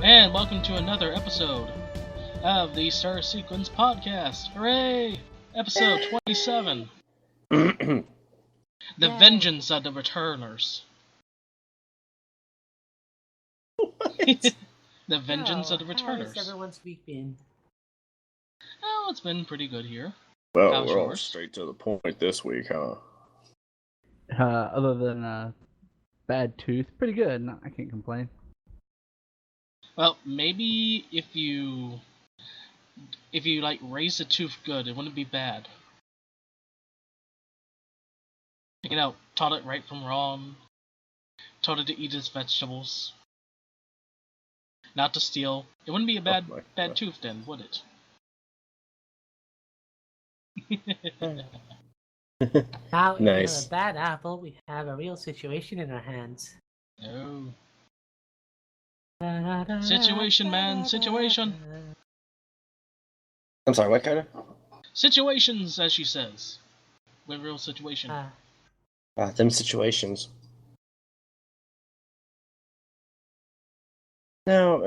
And welcome to another episode of the Star Sequence Podcast. Hooray! Episode 27. The Yay. Vengeance of the Returners. The Vengeance of the How has Returners. everyone's week been? Oh, it's been pretty good here. Well, How's we're all yours? straight to the point this week, huh? Other than a bad tooth, pretty good. No, I can't complain. Well, maybe if you like raise the tooth good, it wouldn't be bad. You know, taught it right from wrong. Taught it to eat its vegetables. Not to steal. It wouldn't be a bad tooth then, would it? Now, Nice. instead of a bad apple, we have a real situation in our hands. Oh. Situation, man, situation. I'm sorry, what kind of? Situations, as she says. With real situation. Them situations. Now,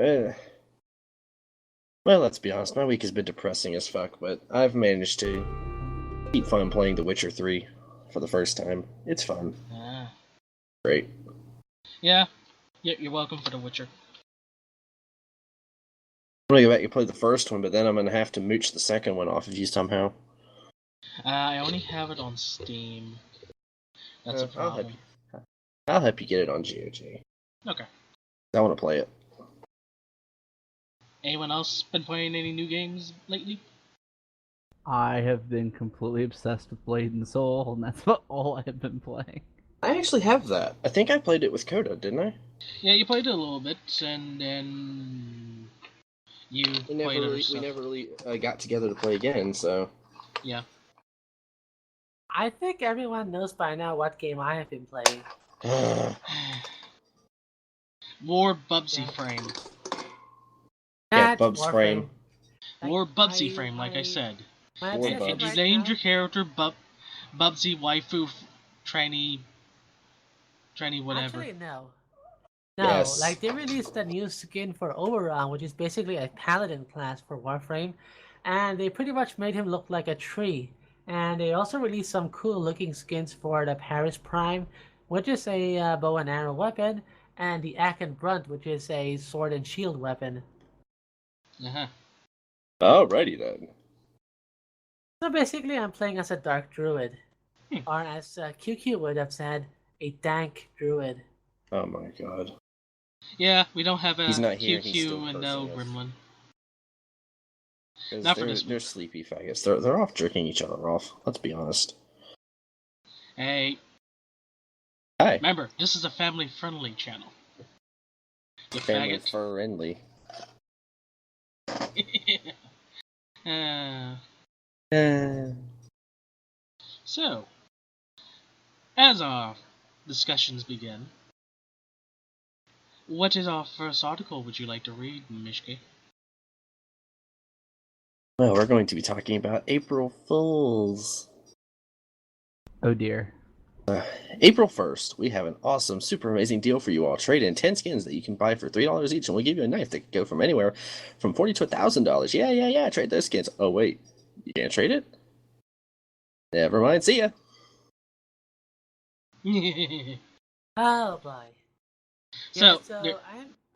well, let's be honest, my week has been depressing as fuck, but I've managed to keep fun playing The Witcher 3 for the first time. It's fun. Great. Yeah, you're welcome for The Witcher. I'm gonna go back and play the first one, but then I'm gonna have to mooch the second one off of you somehow. I only have it on Steam. That's a problem. I'll help you get it on GOG. Okay. I want to play it. Anyone else been playing any new games lately? I have been completely obsessed with Blade and Soul, and that's about all I have been playing. I actually have that. I think I played it with Coda, didn't I? Yeah, you played it a little bit, and then you played other stuff. We never really got together to play again, so... Yeah. I think everyone knows by now what game I have been playing. More Bubsy Frame. Yeah, That's Bub's Warframe. Frame. More Bubsy Frame, like I said. My More obsession If you right named now- your character Bubsy Waifu Tranny whatever. Actually, no. No, Yes. like they released a new skin for Oberon, which is basically a paladin class for Warframe, and they pretty much made him look like a tree. And they also released some cool looking skins for the Paris Prime, which is a bow and arrow weapon, and the Aken Brunt, which is a sword and shield weapon. Uh-huh. Alrighty then. So basically, I'm playing as a dark druid, Hmm. or as QQ would have said, a dank druid. Oh my god. Yeah, we don't have a He's not here, he's QQ still and no cursing us. Gremlin. 'Cause Not for they're, this they're one. sleepy faggots. They're off jerking each other off. Let's be honest. Hey, Hi. remember, this is a family-friendly channel. You Family faggot. friendly. So, as our discussions begin, what is our first article would you like to read, Mishki? Well, we're going to be talking about April Fools. Oh dear. April 1st, we have an awesome, super amazing deal for you all. Trade in 10 skins that you can buy for $3 each, and we'll give you a knife that could go from anywhere from $40 to $1,000. Yeah, trade those skins. Oh, wait, you can't trade it? Never mind, see ya. Oh boy. So,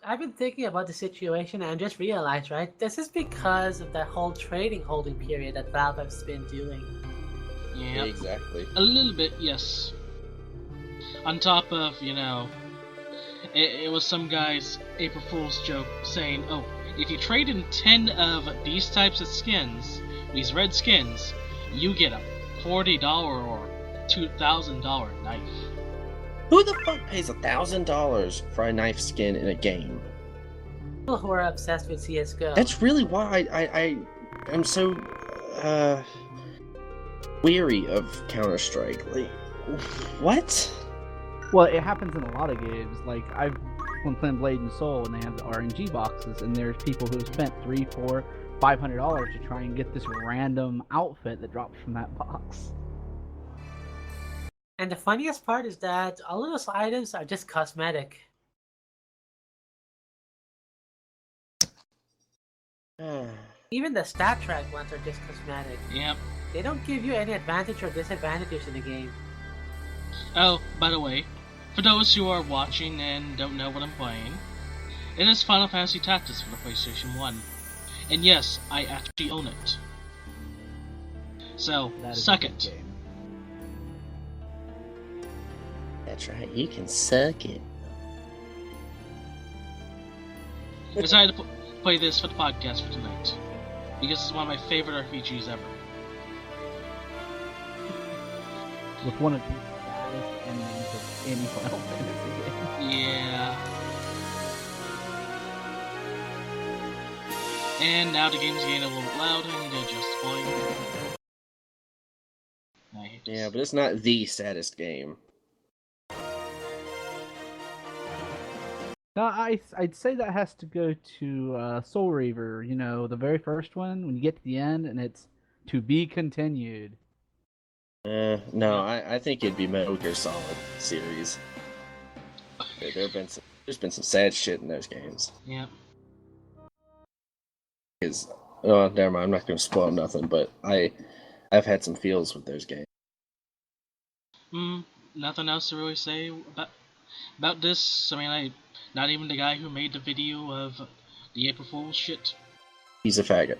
I've been thinking about the situation and just realized, right? This is because of that whole trading holding period that Valve has been doing. yeah, Exactly. a little bit, yes. On top of, it was some guy's April Fool's joke saying, oh, if you trade in 10 of these types of skins, these red skins, you get a $40 or $2,000 knife. Who the fuck pays $1,000 for a knife skin in a game? People who are obsessed with CSGO. That's really why I am so weary of Counter-Strike. Like, what? Well, it happens in a lot of games. Like, I've been playing Blade and Soul, and they have the RNG boxes, and there's people who spent $300, $400, $500 to try and get this random outfit that drops from that box. And the funniest part is that all of those items are just cosmetic. Even the stat track ones are just cosmetic. Yep. They don't give you any advantage or disadvantages in the game. Oh, by the way, for those who are watching and don't know what I'm playing, it is Final Fantasy Tactics for the PlayStation 1. And yes, I actually own it. So, That is suck a good it. game. That's right, you can suck it. I decided to play this for the podcast for tonight. Because it's one of my favorite RPGs ever. With one of the saddest endings of any Final Fantasy game. Yeah. And now the game's getting a little loud and adjustable. I hate this. Yeah, but it's not the saddest game. No, I'd say that has to go to Soul Reaver, you know, the very first one, when you get to the end and it's to be continued. No, I think it'd be Metal Gear Solid series. There's been some sad shit in those games. Yep. Oh, never mind. I'm not going to spoil nothing, but I've had some feels with those games. Nothing else to really say about this. I mean, not even the guy who made the video of the April Fool's shit. He's a faggot.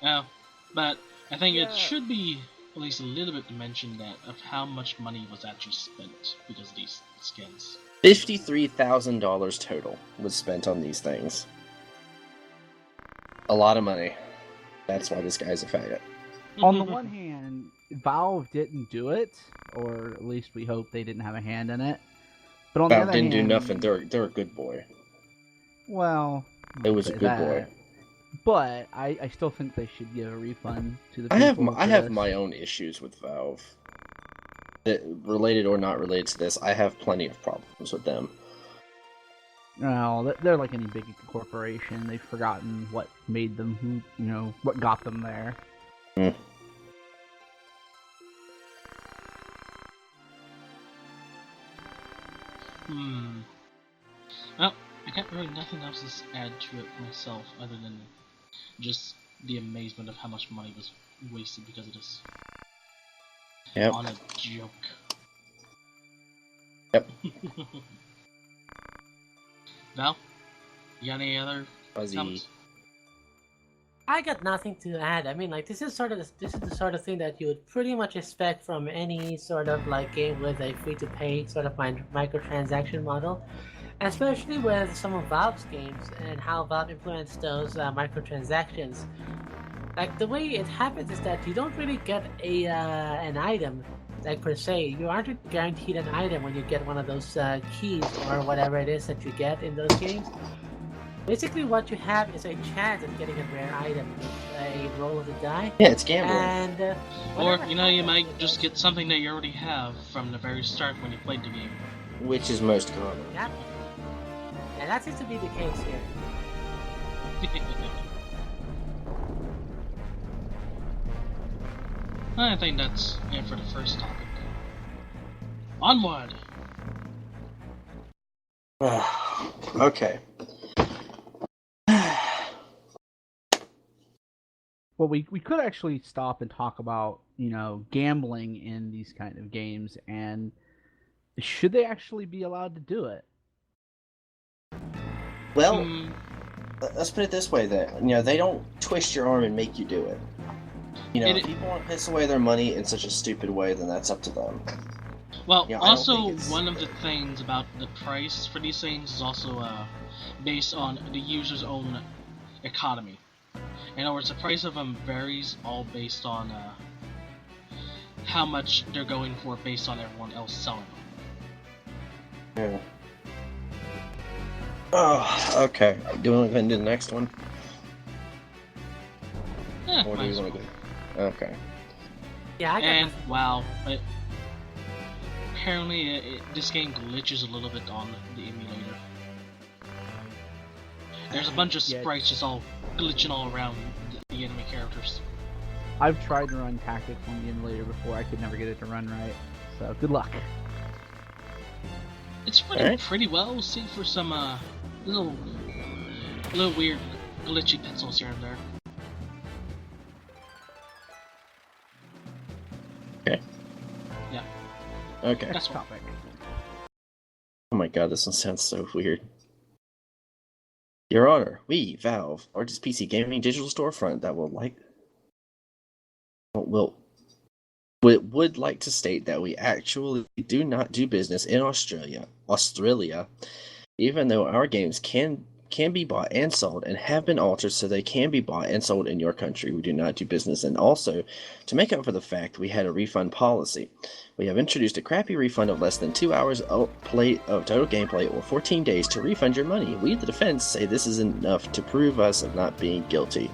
Oh, but I think it should be at least a little bit mentioned that of how much money was actually spent because of these skins. $53,000 total was spent on these things. A lot of money. That's why this guy's a faggot. On the one hand, Valve didn't do it, or at least we hope they didn't have a hand in it. But on the Valve other didn't hand, do nothing. They're a good boy. Well, It was a say good that. boy. But I still think they should give a refund to the people. I have my own issues with Valve. Related or not related to this, I have plenty of problems with them. No, they're like any big corporation. They've forgotten what made them, you know, what got them there. Well, I got really nothing else to add to it myself other than just the amazement of how much money was wasted because of this. Yep. On a joke. Yep. Val, you got any other Fuzzy. comments? I got nothing to add. I mean, like this is the sort of thing that you would pretty much expect from any sort of like game with a free-to-pay sort of microtransaction model, especially with some of Valve's games and how Valve implements those microtransactions. Like the way it happens is that you don't really get an item, like per se. You aren't guaranteed an item when you get one of those keys or whatever it is that you get in those games. Basically, what you have is a chance of getting a rare item with a roll of the die. Yeah, it's gambling. And Or, whatever you know, you happens might with just those- get something that you already have from the very start when you played the game. Which is most common. Yeah. And that seems to be the case here. I think that's it for the first topic. Onward! Okay. Well, we could actually stop and talk about, you know, gambling in these kind of games, and should they actually be allowed to do it? Well, Hmm, let's put it this way then. You know, they don't twist your arm and make you do it. You know, It- if people want to piss away their money in such a stupid way, then that's up to them. well, Yeah, I don't also, think it's- one of the things about the price for these things is also based on the user's own economy. In other words, the price of them varies all based on how much they're going for based on everyone else selling them. Yeah. Oh, okay. Do you want to go into the next one? Or do Might you as want to well. go? Okay. Yeah, I got And nothing. wow, apparently this game glitches a little bit on the emulator. There's a bunch of Yeah. sprites just all glitching all around the enemy characters. I've tried to run Tactics on the emulator before. I could never get it to run right. So good luck. It's running Alright. pretty well, save for some little weird glitchy pixels here and there. Okay. Yeah. Okay. That's what. Topic. Oh my god, this one sounds so weird. Your Honor, we, Valve, largest PC gaming digital storefront that would like to state that we actually do not do business in Australia, even though our games can be bought and sold and have been altered so they can be bought and sold in your country. We do not do business. And also, to make up for the fact we had a refund policy, we have introduced a crappy refund of less than 2 hours of total gameplay or 14 days to refund your money. We, the defense, say this is enough to prove us of not being guilty.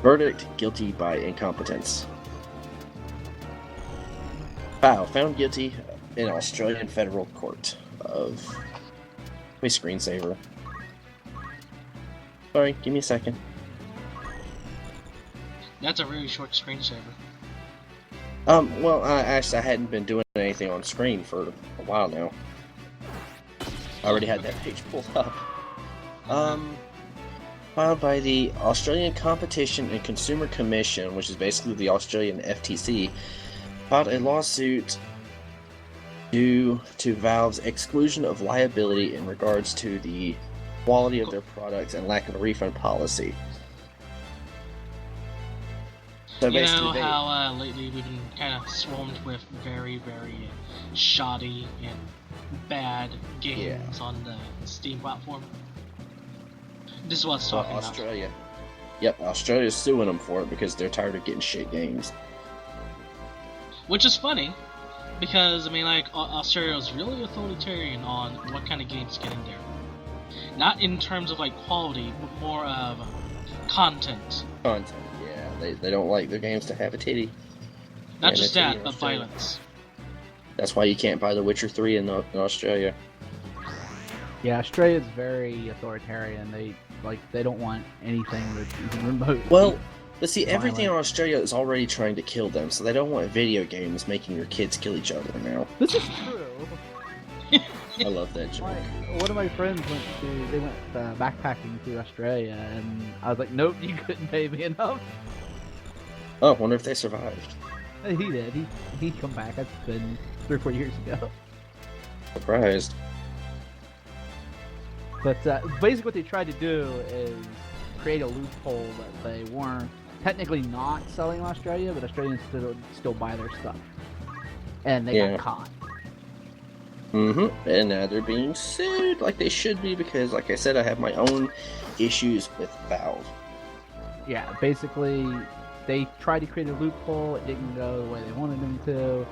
Verdict, guilty by incompetence. Valve found guilty in Australian federal court of... My screensaver. Sorry, give me a second. That's a really short screensaver. Well, I hadn't been doing anything on screen for a while now. I already had that page pulled up. Filed by the Australian Competition and Consumer Commission, which is basically the Australian FTC, filed a lawsuit due to Valve's exclusion of liability in regards to the quality of their products and lack of a refund policy. So you know how lately we've been kind of swarmed with very, very shoddy and bad games on the Steam platform? This is what it's talking Australia. about. Yep, Australia's suing them for it because they're tired of getting shit games. Which is funny, because, I mean, like, Australia's really authoritarian on what kind of games get in there. Not in terms of, like, quality, but more of content. Content, yeah. They don't like their games to have a titty. Not just that, but violence. That's why you can't buy The Witcher 3 in Australia. Yeah, Australia's very authoritarian. They don't want anything that's even remotely. Well, but see, violent. everything in Australia is already trying to kill them, so they don't want video games making your kids kill each other now. This is true. I love that joke. One of my friends went backpacking through Australia, and I was like, nope, you couldn't pay me enough. Oh, I wonder if they survived. He did. He'd come back. That's been 3 or 4 years ago. Surprised. But basically what they tried to do is create a loophole that they weren't technically not selling in Australia, but Australians still buy their stuff. And they got caught. Mm-hmm. And now they're being sued like they should be because, like I said, I have my own issues with Valve. Yeah, basically, they tried to create a loophole. It didn't go the way they wanted them to.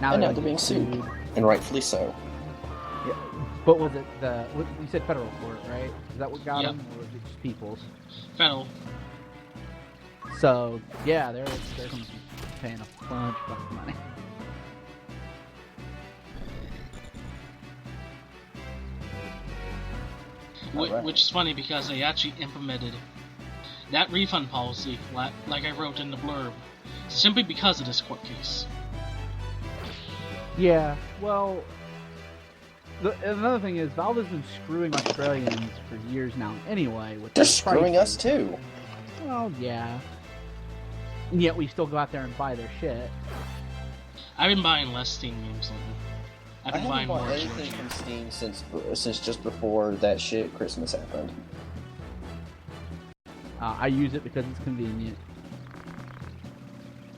Now they're being sued. And rightfully so. Yeah, but was it you said federal court, right? Is that what got them, or was it just people's? Federal. So yeah, they're going to be paying a bunch of money. Which is funny because they actually implemented that refund policy, like I wrote in the blurb, simply because of this court case. Yeah, well, another thing is Valve has been screwing Australians for years now anyway. They're screwing us too. Well, yeah. And yet we still go out there and buy their shit. I've been buying less Steam games lately. I've been buying more. I haven't bought anything from Steam since just before that shit Christmas happened. I use it because it's convenient.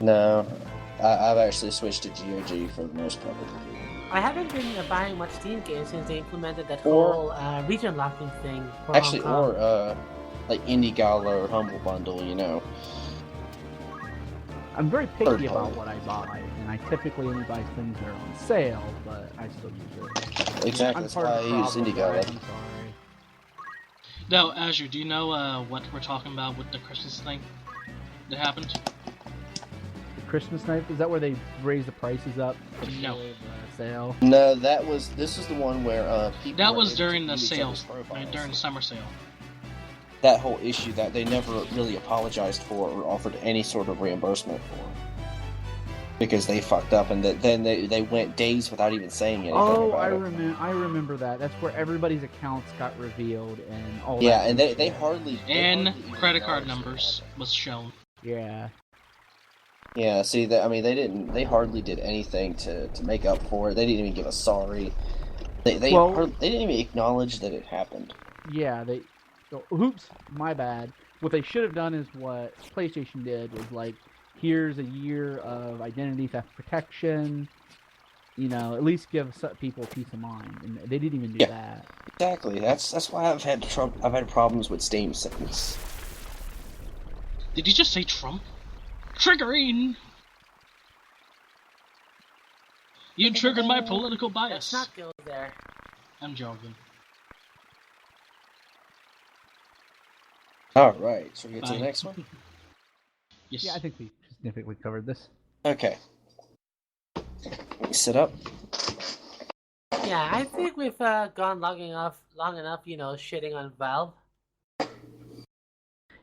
No, I've actually switched to GOG for the most part. I haven't been buying much Steam games since they implemented that whole region locking thing for actually, Hong Kong. or like Indie Gala or Humble Bundle, you know. I'm very picky about what I buy, and I typically only buy things that are on sale, but I still use it. Exactly, that's why I use Indie Gala. I'm sorry. Now, Azure, do you know what we're talking about with the Christmas thing that happened? The Christmas night, is that where they raise the prices up? No. The sale? No, this is the one where people. That were was able during to the view each sales, other's profiles. during the summer sale. That whole issue that they never really apologized for or offered any sort of reimbursement for. because they fucked up, and then they went days without even saying anything Oh, about it. I remember that. That's where everybody's accounts got revealed and all Yeah, that. and they hardly And hardly even credit card acknowledged numbers was shown. Yeah. Yeah, see that. I mean, they hardly did anything to make up for it. They didn't even give a sorry. They they didn't even acknowledge that it happened. Yeah, oops, my bad. What they should have done is what PlayStation did was like, here's a year of identity theft protection. You know, at least give people peace of mind, and they didn't even do that. Exactly. That's why I've had problems with Steam since. Did you just say Trump? Triggering! You triggered my political bias. Let's not go there. I'm joking. Alright, so we get to the Bye. next one? Yes. Yeah, I think we significantly covered this. Okay. Let me sit up. Yeah, I think we've gone long enough, shitting on Valve.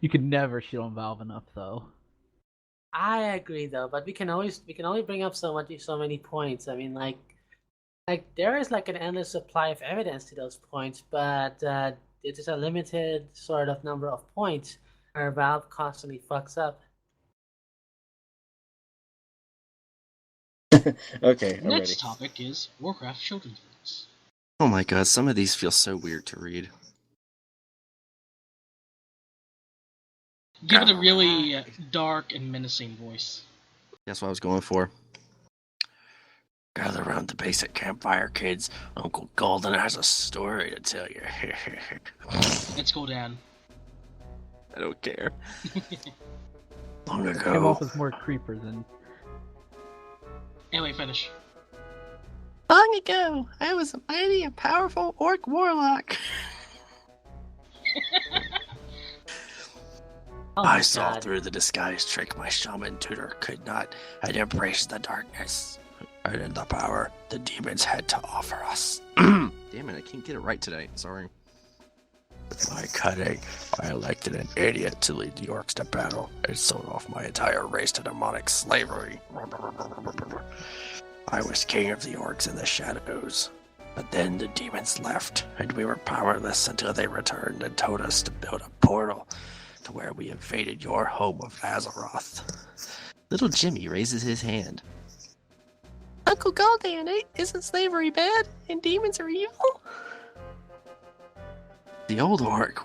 You could never shit on Valve enough, though. I agree, though, but we can only bring up so many points. I mean, like there is like an endless supply of evidence to those points, but it is a limited sort of number of points where Valve constantly fucks up. Okay, I'm ready. Next topic is Warcraft children's books. Oh my god, some of these feel so weird to read. Give it a really dark and menacing voice. That's what I was going for. Gather around the basic campfire, kids. Uncle Golden has a story to tell you. Let's go down. I don't care. Long It came off ago. as more creeper than. Anyway, finish. Long ago, I was a mighty and powerful orc warlock. Oh I my saw God. through the disguise trick my shaman tutor could not. I'd embraced the darkness. I had the power the demons had to offer us. Damn it, I can't get it right today. Sorry. With my cunning, I elected an idiot to lead the orcs to battle and sold off my entire race to demonic slavery. I was king of the orcs in the shadows. But then the demons left, and we were powerless until they returned and told us to build a portal to where we invaded your home of Azeroth. Little Jimmy raises his hand. Uncle Gul'dan, isn't slavery bad and demons are evil? The old orc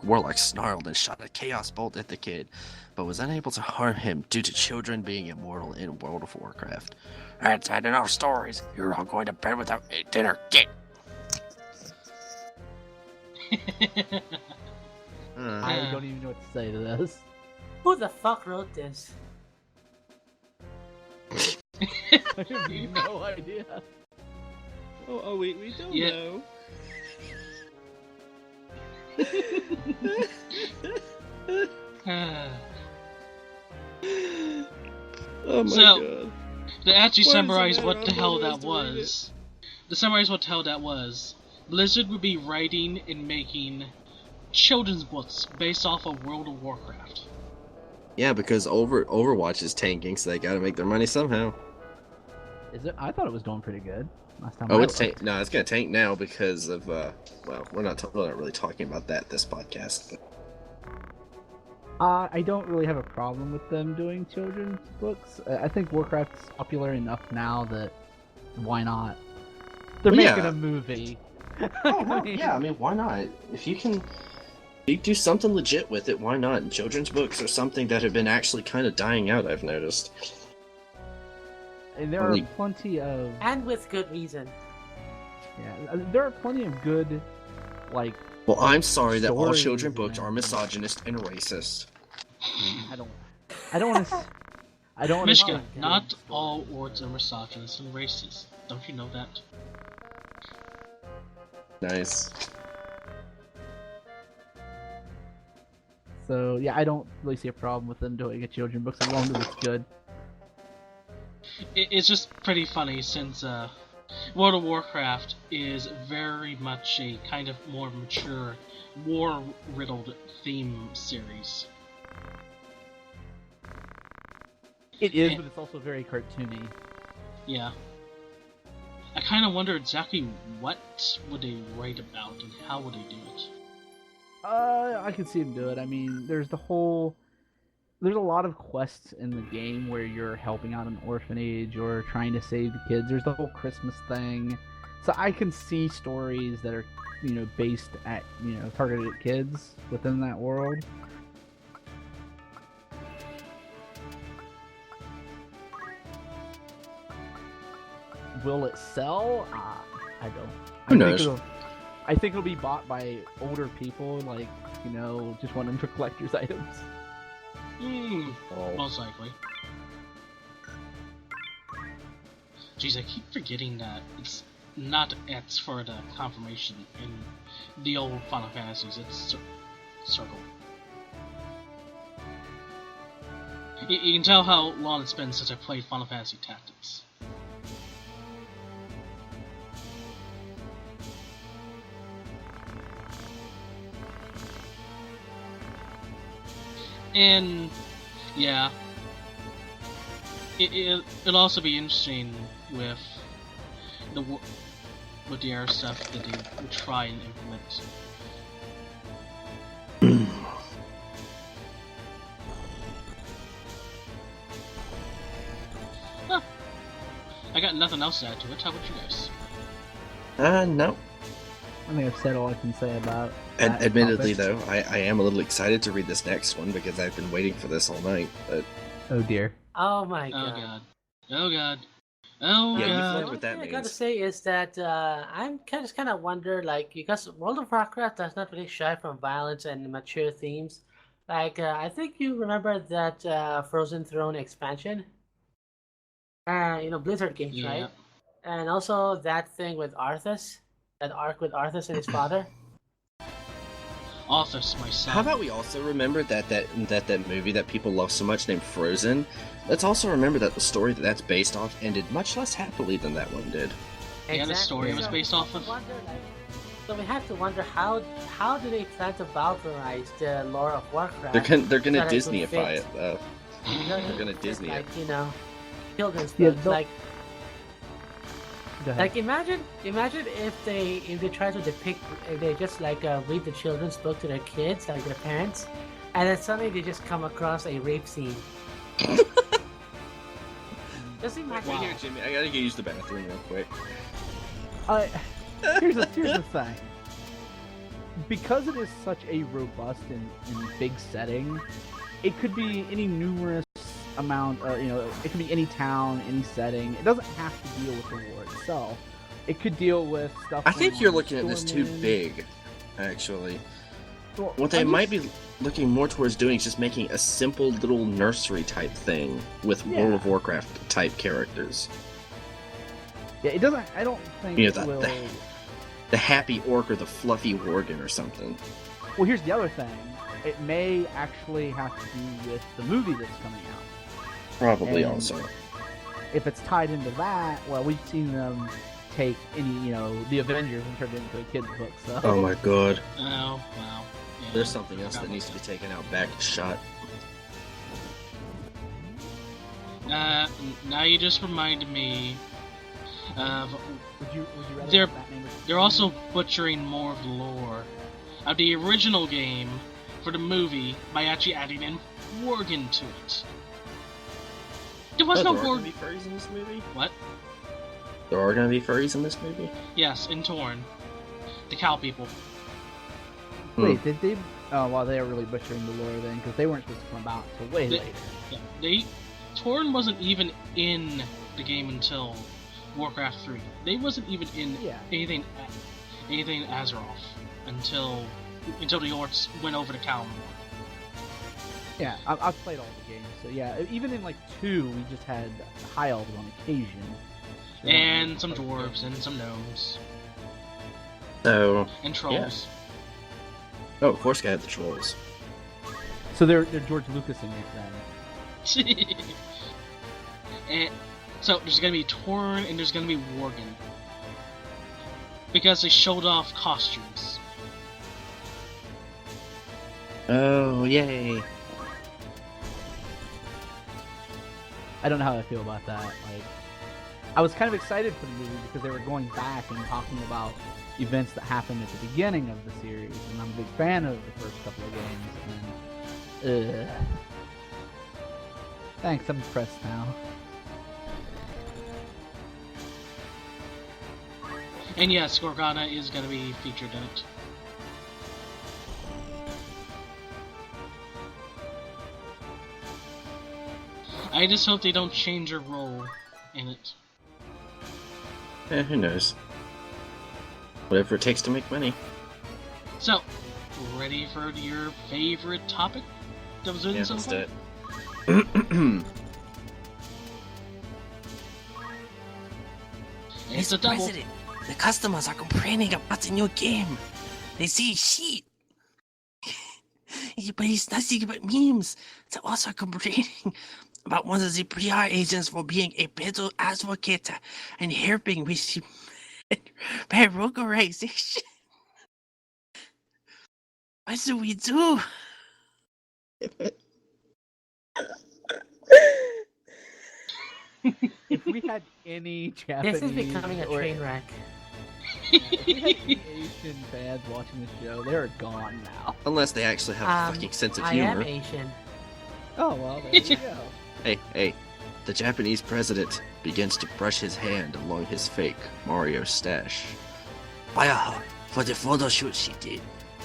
warlock snarled and shot a chaos bolt at the kid, but was unable to harm him due to children being immortal in World of Warcraft. That's had enough stories. You're all going to bed without dinner. Get! I don't even know what to say to this. Who the fuck wrote this? I have no idea. Oh wait, we don't Yeah. know. Oh my So- god. To actually Why does it summarize matter? what the I'm hell always that doing was. To summarize what the hell that was, Blizzard would be writing and making children's books based off of World of Warcraft. Yeah, because Overwatch is tanking, so they gotta make their money somehow. Is it? I thought it was doing pretty good last time. Oh, I it's looked. tank. No, it's gonna tank now because of well, we're not really talking about that this podcast. But... I don't really have a problem with them doing children's books. I think Warcraft's popular enough now that why not? They're Well, making yeah. a movie. Oh, no, yeah, I mean, why not? If you do something legit with it, why not? And children's books are something that have been actually kind of dying out, I've noticed. And there are Only- plenty of And with good reason. there are plenty of good, like Well, I'm sorry that all Stories children's books and- are misogynist and racist. I don't want to. I don't want to. Mishka, Oh, not all orcs are misogynist and racist. Don't you know that? Nice. So yeah, I don't really see a problem with them doing a children's book as long as it's good. It's just pretty funny since World of Warcraft is very much a kind of more mature, war-riddled theme series. It is, And- but it's also very cartoony. Yeah. I kind of wonder exactly what would they write about and how would they do it. I can see him do it. I mean, there's a lot of quests in the game where you're helping out an orphanage or trying to save the kids. There's the whole Christmas thing. So I can see stories that are, based at, targeted at kids within that world. Will it sell? I don't. Who knows? I think it'll be bought by older people, like, just want them for collector's items. Most likely. Jeez, I keep forgetting that it's not X for the confirmation in the old Final Fantasies, it's Circle. You can tell how long it's been since I played Final Fantasy Tactics. And yeah, it'll also be interesting with the other stuff that they will try and implement. Huh. I got nothing else to add to it. How about you guys? No. I think I've said all I can say about Admittedly, topic. though, I am a little excited to read this next one because I've been waiting for this all night. But Oh dear. Oh my Oh god. god. Oh god. Oh Yeah, you god. flipped One what that thing I gotta means. say is that I'm just kind of wonder, like, because World of Warcraft does not really shy from violence and mature themes. Like, I think you remember that Frozen Throne expansion. Blizzard games, Yeah. right? And also that thing with Arthas, that arc with Arthas and his father. Arthas, my son. How about we also remember that movie that people love so much named Frozen? Let's also remember that the story that's based off ended much less happily than that one did. Yeah, the story it was So based off of? So we have to wonder how do they plan to vulgarize the lore of Warcraft? They're gonna that it would Disneyify fit, it though. They're gonna Disney it. Children's Yeah, books. they'll- Like Go ahead. Like imagine if they try to depict, if they just read the children's book to their kids, like their parents, and then suddenly they just come across a rape scene. Just imagine. Wow. Here, Jimmy, I gotta go use the bathroom real quick. Here's the thing. Because it is such a robust and big setting, it could be any numerous amount. It could be any town, any setting. It doesn't have to deal with the war itself. It could deal with stuff. I think going you're on looking at this too Stormwind. big, actually. Well, What they I'm might just- be looking more towards doing is just making a simple little nursery type thing with Yeah. World of Warcraft type characters. Yeah, it doesn't. I don't think You know, it the- will. The happy orc or the fluffy worgen or something. Well, here's the other thing. It may actually have to do with the movie that's coming out. Probably And- also. If it's tied into that, well, we've seen them take the Avengers and turn it into a kid's book. So Oh my god. Oh, wow. Yeah. There's something else that needs to be taken out back shot. Now you just reminded me of would you rather They're- have Batman versus they're also Superman? butchering more of the lore of the original game for the movie by actually adding in Worgen to it. There was Oh, no there are gonna Worgen. be furries in this movie? What? There are gonna be furries in this movie? Yes, in Torn. The cow people. Wait, did they? Oh, well, they are really butchering the lore then, because they weren't supposed to come about until way They- later. Yeah, Torn wasn't even in the game until Warcraft 3. They wasn't even in Yeah. anything Azeroth until the orcs went over to Kalimdor. Yeah, I've played all the games, so yeah. Even in like 2, we just had high elves on occasion. So- And some dwarves and some gnomes So, and trolls. oh, of course, I had the trolls. So they're George Lucas in it then. And so there's gonna be Torn and there's gonna be Worgen. Because they showed off costumes. Oh, yay. I don't know how I feel about that. Like, I was kind of excited for the movie because they were going back and talking about events that happened at the beginning of the series, and I'm a big fan of the first couple of games. And thanks, I'm depressed now. And yes, Gorgana is going to be featured in it. I just hope they don't change her role in it. Who knows? Whatever it takes to make money. So, ready for your favorite topic that was written so let's far? do it. It's a double. President, the customers are complaining about the new game. They say shit. But it's nothing but memes. They're also complaining about one of the PR agents for being a better advocate and helping with the bad organization. What do we do? If we had any Japanese This is becoming a or- train wreck. if we had any Asian fans watching the show, they're gone now. Unless they actually have a fucking sense of I humor. am Asian. Oh well, there you go. Hey, the Japanese president begins to brush his hand along his fake Mario stash. Fire her for the photo shoot she did.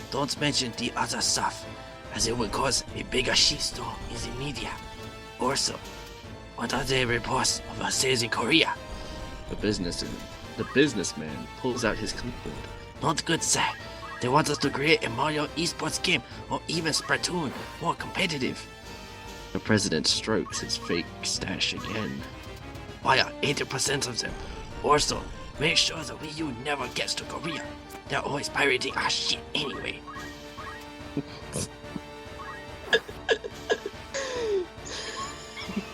Don't mention the other stuff, as it would cause a bigger shitstorm in the media. Also, what are the reports of her sales in Korea? The businessman pulls out his clipboard. Not good, sir. They want us to create a Mario esports game, or even Splatoon, more competitive. The president strokes his fake stash again. Fire 80% of them. Also, make sure the Wii U never gets to Korea. They're always pirating our shit anyway.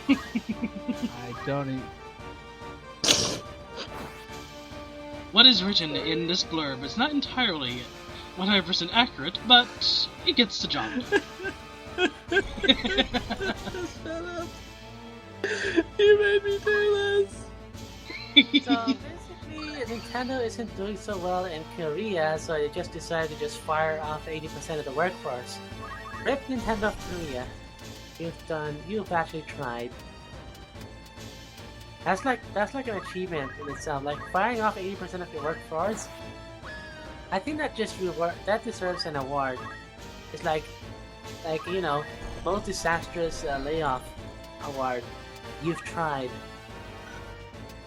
I don't even... What is written in this blurb is not entirely 100% accurate, but it gets the job done. Shut up! You made me do this! So basically, Nintendo isn't doing so well in Korea, so they just decided to just fire off 80% of the workforce. Rip Nintendo of Korea. You've actually tried. That's like an achievement in itself. Like firing off 80% of your workforce. I think that that deserves an award. It's like you know, most disastrous layoff award. You've tried.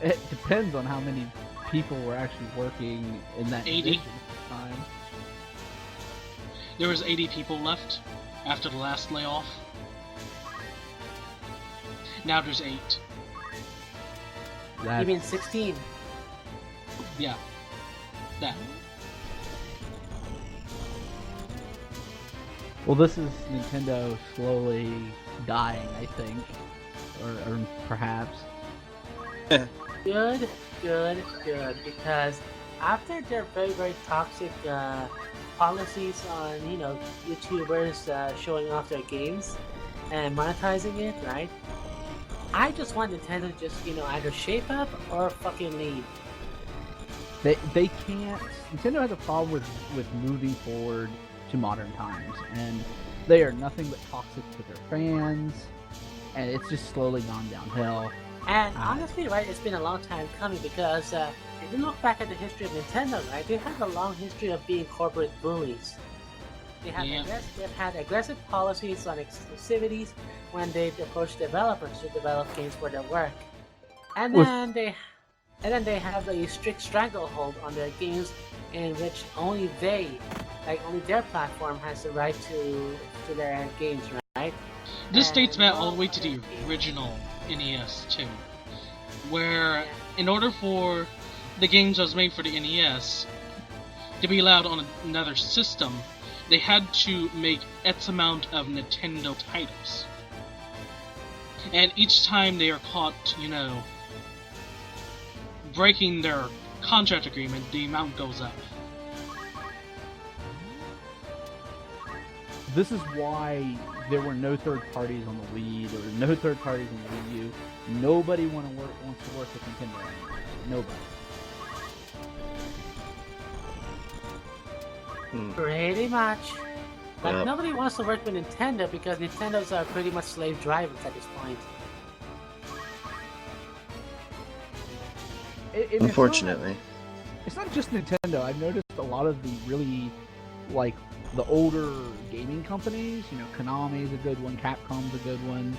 It depends on how many people were actually working in that 80. division at the time. There was 80 people left after the last layoff. Now there's 8. You mean 16? Yeah. That. Well, this is Nintendo slowly dying, I think, or perhaps. Good, because after their very, very toxic policies on, YouTubers showing off their games and monetizing it, right? I just want Nintendo to just, either shape up or fucking leave. They can't. Nintendo has a problem with moving forward to modern times, and they are nothing but toxic to their fans, and it's just slowly gone downhill. And honestly, right, it's been a long time coming because if you look back at the history of Nintendo, right, they have a long history of being corporate bullies. They've had aggressive policies on exclusivities when they've approached developers to develop games for their work, and then they have a strict stranglehold on their games, in which only their platform has the right to their games, right? This And dates back all the way no to the other game. original NES too, where in order for the games that was made for the NES to be allowed on another system, they had to make X amount of Nintendo titles. And each time they are caught, breaking their contract agreement, the amount goes up. This is why there were no third parties on the Wii. There were no third parties on the Wii U. Nobody wants to work with Nintendo anymore. Nobody. Pretty much. But Yep. nobody wants to work with Nintendo because Nintendos are pretty much slave drivers at this point. Unfortunately. It's not just Nintendo. I've noticed a lot of the really, like, the older gaming companies, you know, Konami's a good one, Capcom's a good one,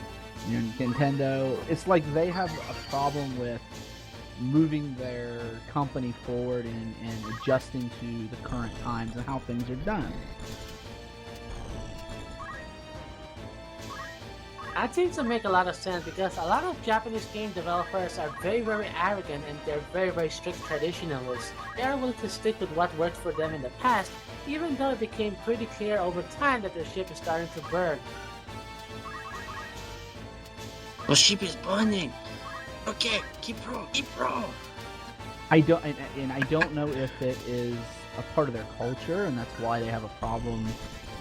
you know, Nintendo. It's like they have a problem with moving their company forward and adjusting to the current times and how things are done. That seems to make a lot of sense because a lot of Japanese game developers are very, very arrogant and they're very, very strict traditionalists. They are willing to stick with what worked for them in the past, even though it became pretty clear over time that their ship is starting to burn. The ship is burning. Okay, keep rolling. I don't know if it is a part of their culture and that's why they have a problem,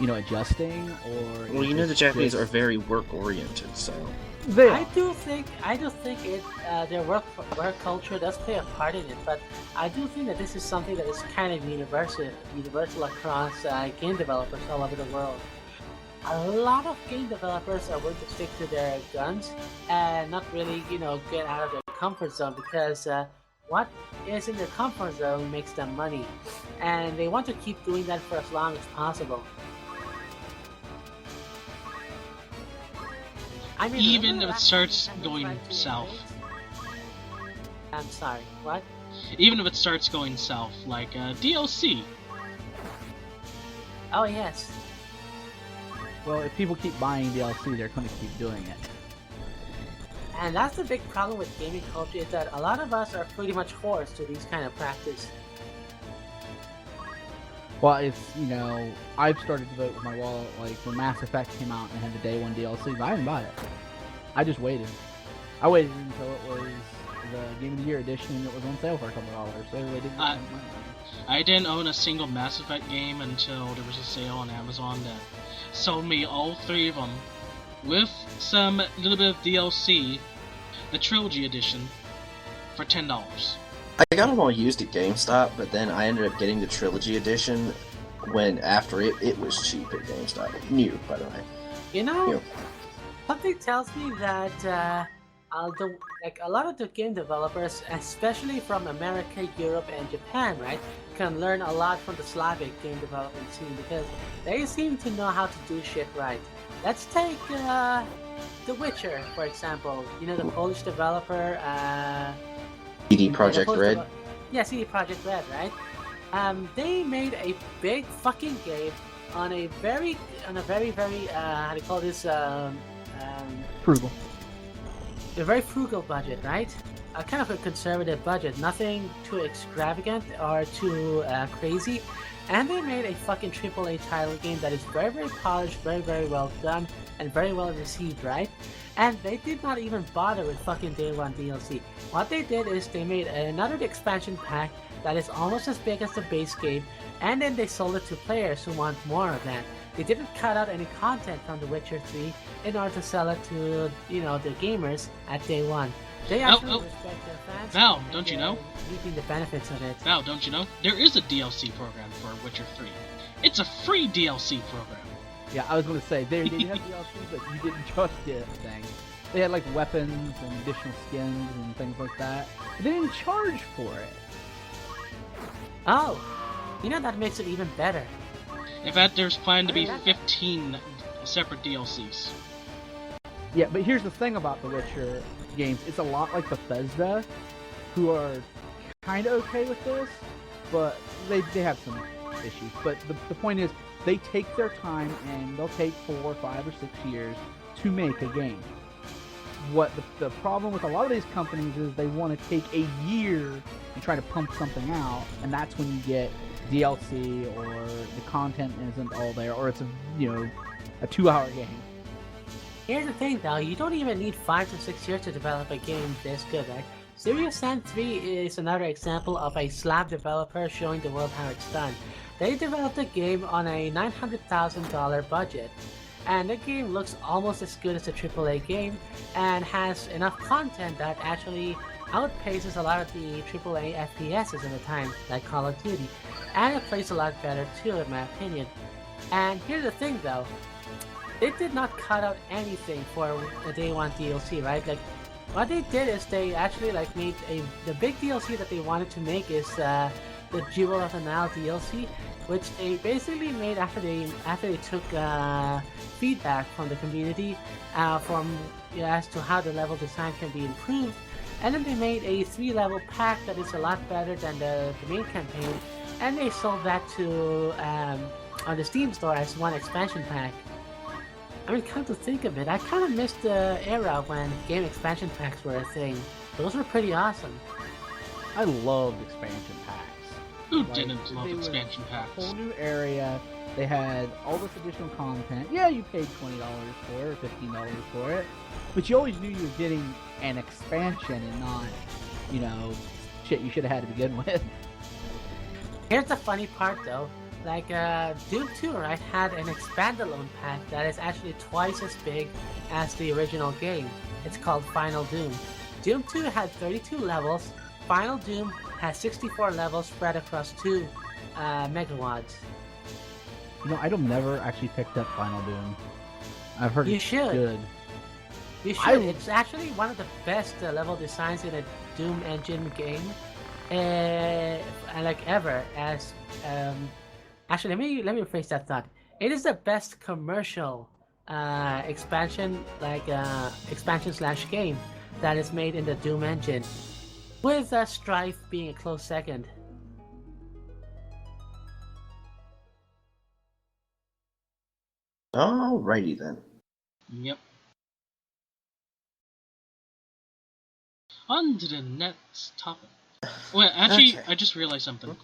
you know, adjusting, or Well, you know the Japanese are very work-oriented, so... They I do think it their work culture does play a part in it, but I do think that this is something that is kind of universal across game developers all over the world. A lot of game developers are willing to stick to their guns and not really, you know, get out of their comfort zone because what is in their comfort zone makes them money, and they want to keep doing that for as long as possible. I mean, Even remember if it last starts time Nintendo going tried to south. innovate? I'm sorry, what? Even if it starts going south, like DLC. Oh yes. Well, if people keep buying DLC, they're going to keep doing it. And that's the big problem with gaming culture is that a lot of us are pretty much whores to these kind of practice. Well, it's, you know, I've started to vote with my wallet, like, when Mass Effect came out and had the day one DLC, but I didn't buy it. I just waited. I waited until it was the Game of the Year edition and it was on sale for a couple dollars, so everybody didn't spend money. I didn't own a single Mass Effect game until there was a sale on Amazon that sold me all 3 of them, with some little bit of DLC, the Trilogy Edition, for $10. I got them all used at GameStop, but then I ended up getting the Trilogy Edition when after it was cheap at GameStop. New, by the way. You know, Yeah. something tells me that a lot of the game developers, especially from America, Europe, and Japan, right, can learn a lot from the Slavic game development scene because they seem to know how to do shit right. Let's take The Witcher, for example. You know, the Polish developer. CD Projekt Red. Yeah, CD Projekt Red, right? They made a big fucking game on a very, how do you call this? Frugal. A very frugal budget, right? A kind of a conservative budget, nothing too extravagant or too crazy. And they made a fucking AAA title game that is very, very polished, very, very well done, and very well received, right? And they did not even bother with fucking Day 1 DLC. What they did is they made another expansion pack that is almost as big as the base game, and then they sold it to players who want more of that. They didn't cut out any content from The Witcher 3 in order to sell it to, you know, the gamers at Day 1. They actually respect their fans. Val, and don't you they're know? reaping the benefits of it. Now, don't you know? There is a DLC program for Witcher 3. It's a free DLC program. Yeah, I was going to say, they have DLC, but you didn't trust the thing. They had, like, weapons and additional skins and things like that. But they didn't charge for it. Oh, you know, that makes it even better. In fact, there's planned to be 15 separate DLCs. Yeah, but here's the thing about the Witcher games. It's a lot like Bethesda, who are kind of okay with this, but they have some issues. But the point is, they take their time, and they'll take 4, 5, or 6 years to make a game. What the problem with a lot of these companies is they want to take a year and try to pump something out, and that's when you get DLC or the content isn't all there, or it's a 2-hour game. Here's the thing, though. You don't even need 5 to 6 years to develop a game this good, right? Serious Sam 3 is another example of a Slav developer showing the world how it's done. They developed the game on a $900,000 budget, and the game looks almost as good as a AAA game and has enough content that actually outpaces a lot of the AAA FPSs in the time, like Call of Duty, and it plays a lot better too, in my opinion. And here's the thing though, they did not cut out anything for the Day 1 DLC, right? Like, what they did is they actually like made the big DLC that they wanted to make is the Jewel of the Nile DLC, which they basically made after they took feedback from the community as to how the level design can be improved, and then they made a 3-level pack that is a lot better than the main campaign, and they sold that to on the Steam store as one expansion pack. I mean, come to think of it, I kind of missed the era when game expansion packs were a thing. Those were pretty awesome. I loved expansion packs. Who Like, didn't love they were expansion a packs? whole new area. They had all this additional content. Yeah, you paid $20 for it or $15 for it, but you always knew you were getting an expansion and not, you know, shit you should have had to begin with. Here's the funny part though, like Doom 2, right, had an expandalone pack that is actually twice as big as the original game. It's called Final Doom. Doom 2 had 32 levels, Final Doom has 64 levels spread across 2 megawatts. You know, I've never actually picked up Final Doom. I've heard You it's should. good. You should. It's actually one of the best level designs in a Doom engine game, like ever. As actually, let me rephrase that thought. It is the best commercial expansion, like expansion/game that is made in the Doom engine, with Strife being a close second. Alrighty then. Yep. On to the next topic. Well, actually, Okay. I just realized something.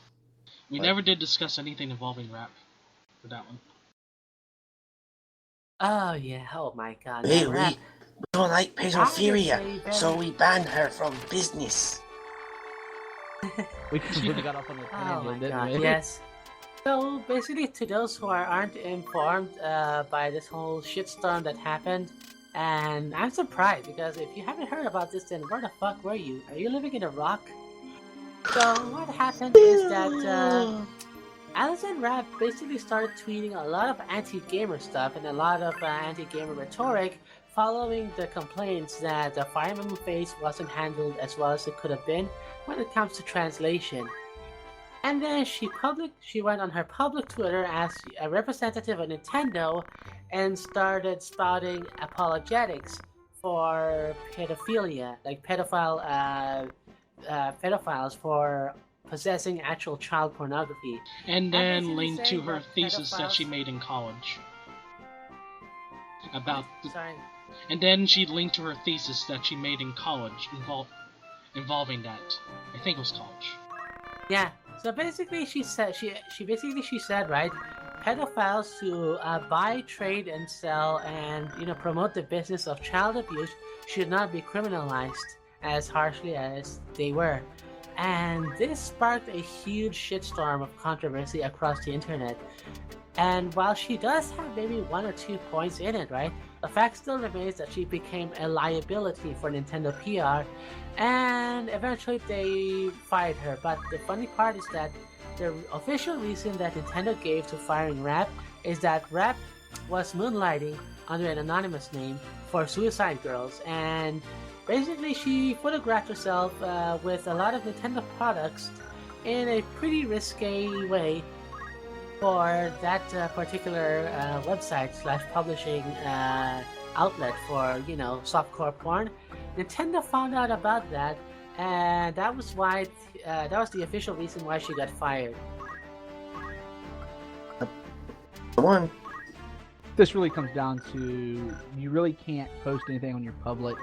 We What? never did discuss anything involving rap for that one. Oh yeah! Oh my God! Hey, that rap. we don't like I would pedophilia, say so very- we banned her from business. We completely got off on a Oh tangent, my didn't God! we? Yes. So basically, to those who aren't informed by this whole shitstorm that happened, and I'm surprised because if you haven't heard about this, then where the fuck were you? Are you living in a rock? So what happened is that Alison Rapp basically started tweeting a lot of anti-gamer stuff and a lot of anti-gamer rhetoric following the complaints that the Fire Emblem face wasn't handled as well as it could have been when it comes to translation. And then she went on her public Twitter as a representative of Nintendo and started spouting apologetics for pedophilia, like pedophiles for possessing actual child pornography. And I'm then basically linked to saying her that thesis that she pedophiles- made in college. About the, Sorry. and then she linked to her thesis that she made in college involving that. I think it was college. Yeah. So basically, she said right, pedophiles who buy, trade, and sell, and promote the business of child abuse should not be criminalized as harshly as they were. And this sparked a huge shitstorm of controversy across the internet. And while she does have maybe 1 or 2 points in it, right, the fact still remains that she became a liability for Nintendo PR, and eventually they fired her. But the funny part is that the official reason that Nintendo gave to firing Rapp is that Rapp was moonlighting under an anonymous name for Suicide Girls, and basically she photographed herself with a lot of Nintendo products in a pretty risque way for that particular website/publishing outlet for softcore porn. Nintendo found out about that, and that was the official reason why she got fired. One. This really comes down to you really can't post anything on your public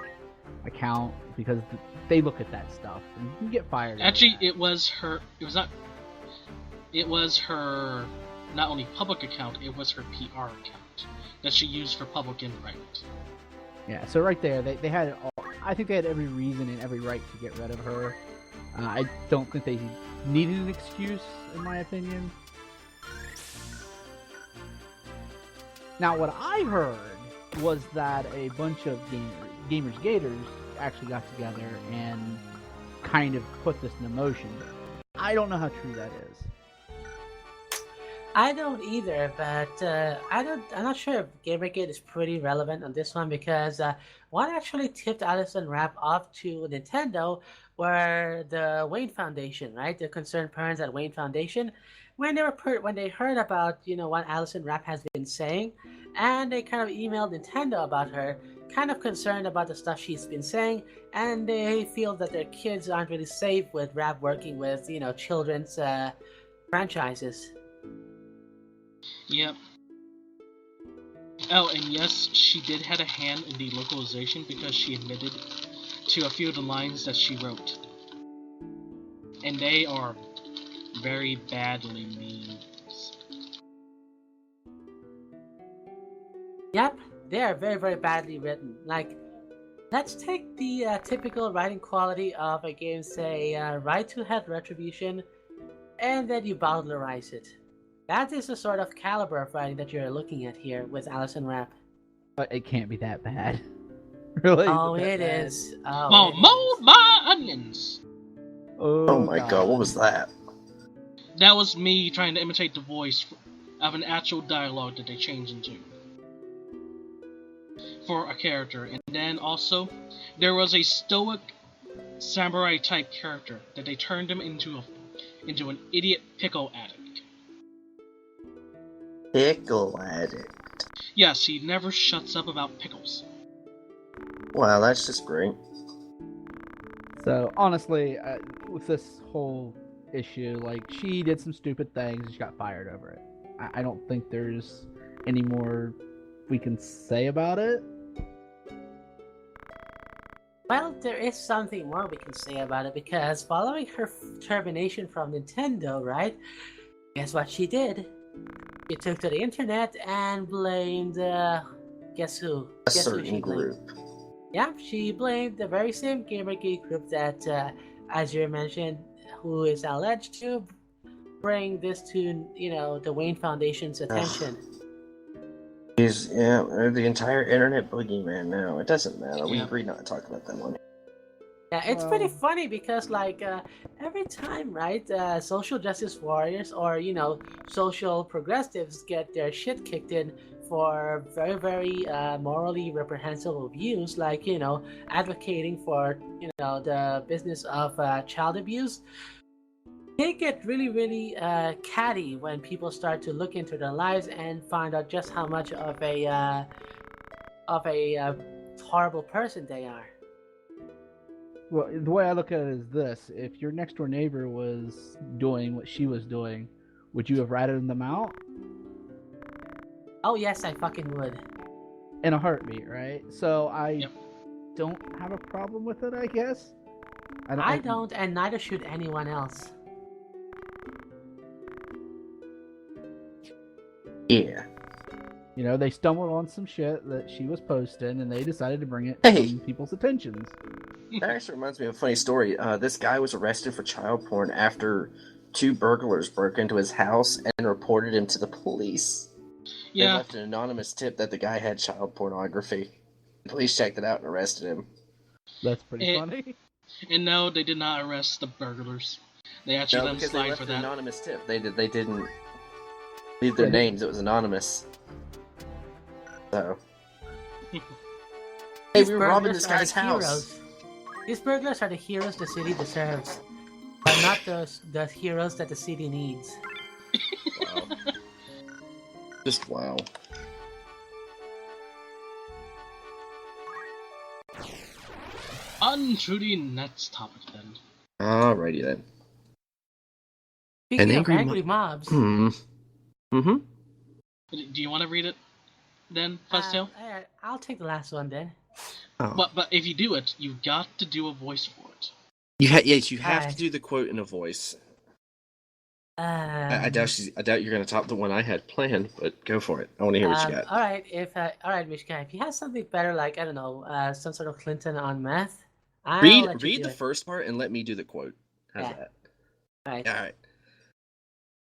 account because they look at that stuff and you can get fired. over Actually, that. it was her. It was her. Not only public account, it was her PR account that she used for public invite. Yeah, so right there, they had it all. I think they had every reason and every right to get rid of her. I don't think they needed an excuse, in my opinion. Now, what I heard was that a bunch of Gamers Gators actually got together and kind of put this into motion. I don't know how true that is. I don't either, but I'm not sure if Gamergate is pretty relevant on this one because what actually tipped Allison Rapp off to Nintendo were the Wayne Foundation, right? The concerned parents at Wayne Foundation, when they heard about what Allison Rapp has been saying, and they kind of emailed Nintendo about her, kind of concerned about the stuff she's been saying, and they feel that their kids aren't really safe with Rapp working with children's franchises. Yep. Oh, and yes, she did have a hand in the localization because she admitted to a few of the lines that she wrote. And they are very badly mean. Yep, they are very, very badly written. Like, let's take the typical writing quality of a game, say, Ride to Head Retribution, and then you bowdlerize it. That is the sort of caliber of writing that you're looking at here with Allison Rapp. It can't be that bad. Really? Oh, Is it it that bad? is. Well, mold my onions! Oh my god, what was that? That was me trying to imitate the voice of an actual dialogue that they changed into for a character. And then also, there was a stoic samurai type character that they turned him into an idiot pickle addict. Pickle addict. Yes, he never shuts up about pickles. Wow, that's just great. So, honestly, with this whole issue, like, she did some stupid things and she got fired over it. I don't think there's any more we can say about it. Well, there is something more we can say about it because following her termination from Nintendo, right? Guess what she did? She took to the internet and blamed, guess who? A Guess who certain she blamed? group. Yeah, she blamed the very same Gamergate group that, as you mentioned, who is alleged to bring this to, the Wayne Foundation's attention. He's, they're the entire internet boogeyman now. It doesn't matter. We Yeah. agreed not to talk about that one. Yeah, it's pretty funny because, like, every time, right, social justice warriors or, social progressives get their shit kicked in for very, very morally reprehensible views, like, advocating for, the business of child abuse, they get really, really catty when people start to look into their lives and find out just how much of a horrible person they are. Well, the way I look at it is this: if your next door neighbor was doing what she was doing, would you have ratted them out? Oh yes, I fucking would. In a heartbeat, right? So I Yep. don't have a problem with it, I guess. I don't, and neither should anyone else. Yeah. You know, they stumbled on some shit that she was posting, and they decided to bring it Hey. to people's attentions. That actually reminds me of a funny story. This guy was arrested for child porn after 2 burglars broke into his house and reported him to the police. They Yeah, left an anonymous tip that the guy had child pornography. The police checked it out and arrested him. That's pretty Eh, funny. and no, they did not arrest the burglars. They actually No, let them because they slide left for an that. anonymous tip. They didn't leave their names. It was anonymous. So. Hey, These we were robbing burglars this are guy's the house. heroes. These burglars are the heroes the city deserves, but not the heroes that the city needs. Wow. Just wow. On to the next topic then. Alrighty then. Speaking of angry angry mobs, Mm-hmm. Do you want to read it then, Fuzztail? alright, I'll take the last one then. Oh. But if you do it, you've got to do a voice for it. Yes, you have to Alright. do the quote in a voice. I I doubt you're gonna top the one I had planned, but go for it. I want to hear what you got. All right, Mishka, if you have something better, like I don't know, some sort of Clinton on meth, I'll let you Read do the it. first part and let me do the quote. How's Yeah. that? All right. All right.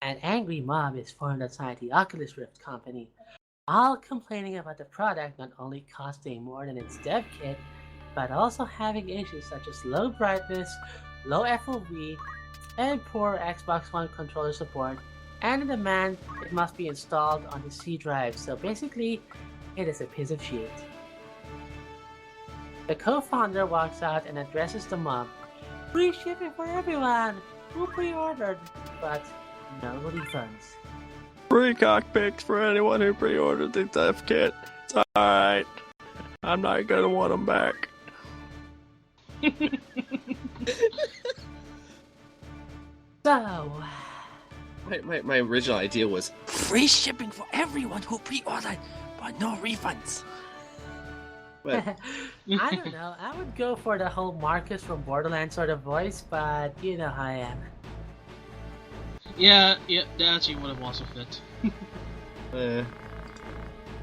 An angry mob is formed outside the Oculus Rift company all complaining about the product not only costing more than its dev kit, but also having issues such as low brightness, low FOV, and poor Xbox One controller support, and the demand it must be installed on the C drive, so basically, it is a piece of shit. The co-founder walks out and addresses the mob. Free shipping for everyone who pre-ordered, but no refunds. Free cockpits for anyone who pre-ordered the dev kit. It's alright. I'm not gonna want them back. So, My original idea was Free shipping for everyone who pre-ordered, but no refunds. but I don't know. I would go for the whole Marcus from Borderlands sort of voice, but you know how I am. Yeah, that actually would have also fit.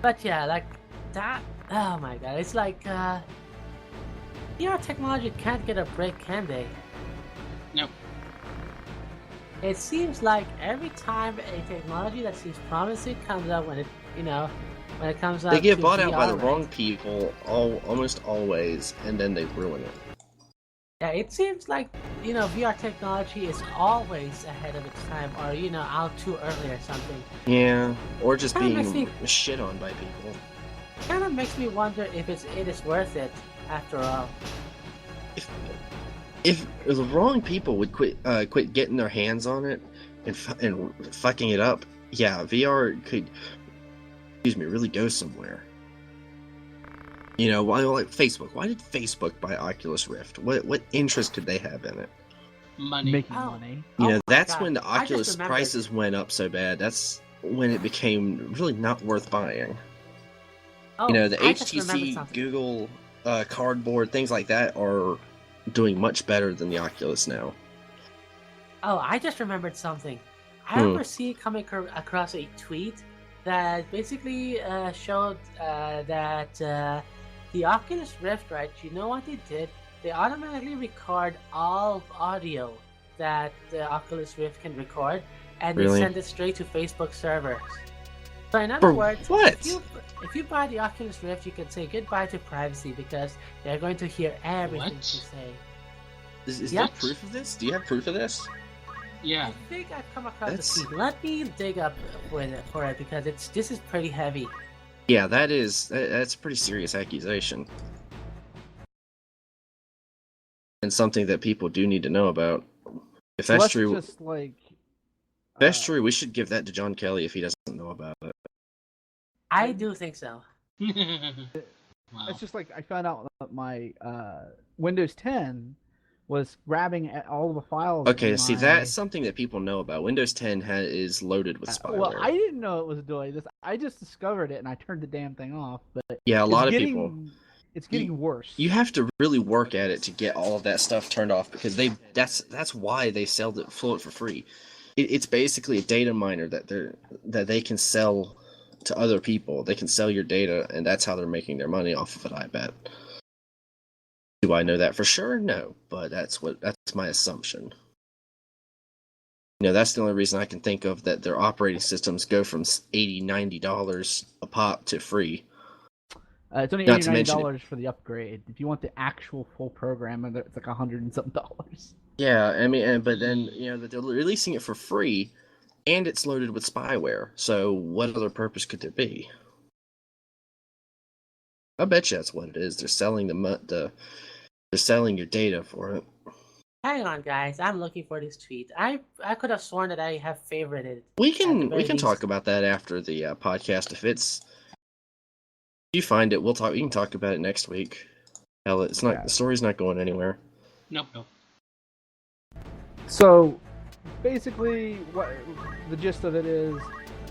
But yeah, like that. Oh my god, it's like VR technology can't get a break, can they? Nope. It seems like every time a technology that seems promising comes up, when it comes out, they get to bought out by VR, the right? wrong people almost always, and then they ruin it. Yeah, it seems like VR technology is always ahead of its time, or out too early or something. Yeah, or just Kinda makes being me- shit on by people. Kind of makes me wonder if it is worth it after all. If the wrong people would quit getting their hands on it and fucking it up, yeah, VR could, really go somewhere. Why, like Facebook? Why did Facebook buy Oculus Rift? What interest could they have in it? Money. Making Oh. money. Oh my That's God, when the I just Oculus remembered. prices went up so bad. That's when it became really not worth buying. Oh, The I just remembered HTC, something. Google, Cardboard, things like that are doing much better than the Oculus now. Oh, I just remembered something. I Hmm. remember coming across a tweet that basically showed that the Oculus Rift, right? You know what they did? They automatically record all audio that the Oculus Rift can record, and they Really? send it straight to Facebook servers. So in other For words, what? if you buy the Oculus Rift, you can say goodbye to privacy because they're going to hear everything What? you say. Is Yep. there proof of this? Do you have proof of this? Yeah. I think I've come across That's- the tweet. Let me dig up for it because this is pretty heavy. Yeah, that's a pretty serious accusation. And something that people do need to know about. If So that's let's true, just like. if that's true, we should give that to John Kelly if he doesn't know about it. I do think so. Wow. It's just like I found out that my Windows 10 was grabbing at all the files. Okay, in see, my- that's something that people know about. Windows 10 is loaded with spyware. Well, I didn't know it was doing this. I just discovered it and I turned the damn thing off. But Yeah, a it's lot of getting- people. It's getting worse. You have to really work at it to get all of that stuff turned off because that's why they float it for free. It's basically a data miner that they can sell to other people. They can sell your data, and that's how they're making their money off of it. I bet. Do I know that for sure? No, but that's my assumption. That's the only reason I can think of that their operating systems go from $80, $90 a pop to free. It's only Not to mention $89 for the upgrade. If you want the actual full program, it's like $100 and something. Yeah, I mean, but then that they're releasing it for free, and it's loaded with spyware. So what other purpose could there be? I bet you that's what it is. They're selling they're selling your data for it. Hang on, guys. I'm looking for this tweet. I could have sworn that I have favorited it. We At the can very talk least. about that after the podcast. If you find it, we'll talk. You can talk about it next week. Hell, it's not. Yeah. The story's not going anywhere. Nope. So, basically, what the gist of it is,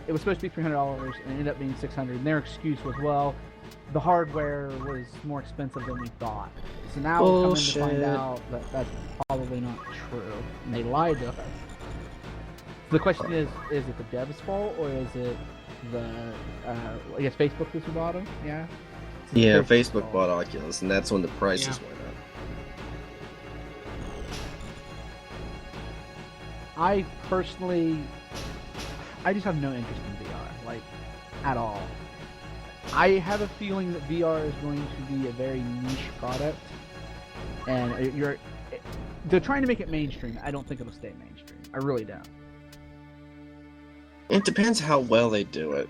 it was supposed to be $300 and it ended up being $600. And their excuse was, well, the hardware was more expensive than we thought. So now we're coming to find Bullshit. out that that's probably not true, and they lied to us. The question is it the dev's fault or is it the I guess Facebook is who bought them? Yeah. Yeah, Facebook's Facebook fault. bought Oculus, and that's when the prices Yeah. went up. I personally, I just have no interest in VR, like, at all. I have a feeling that VR is going to be a very niche product, and they're trying to make it mainstream. I don't think it'll stay mainstream. I really don't. It depends how well they do it.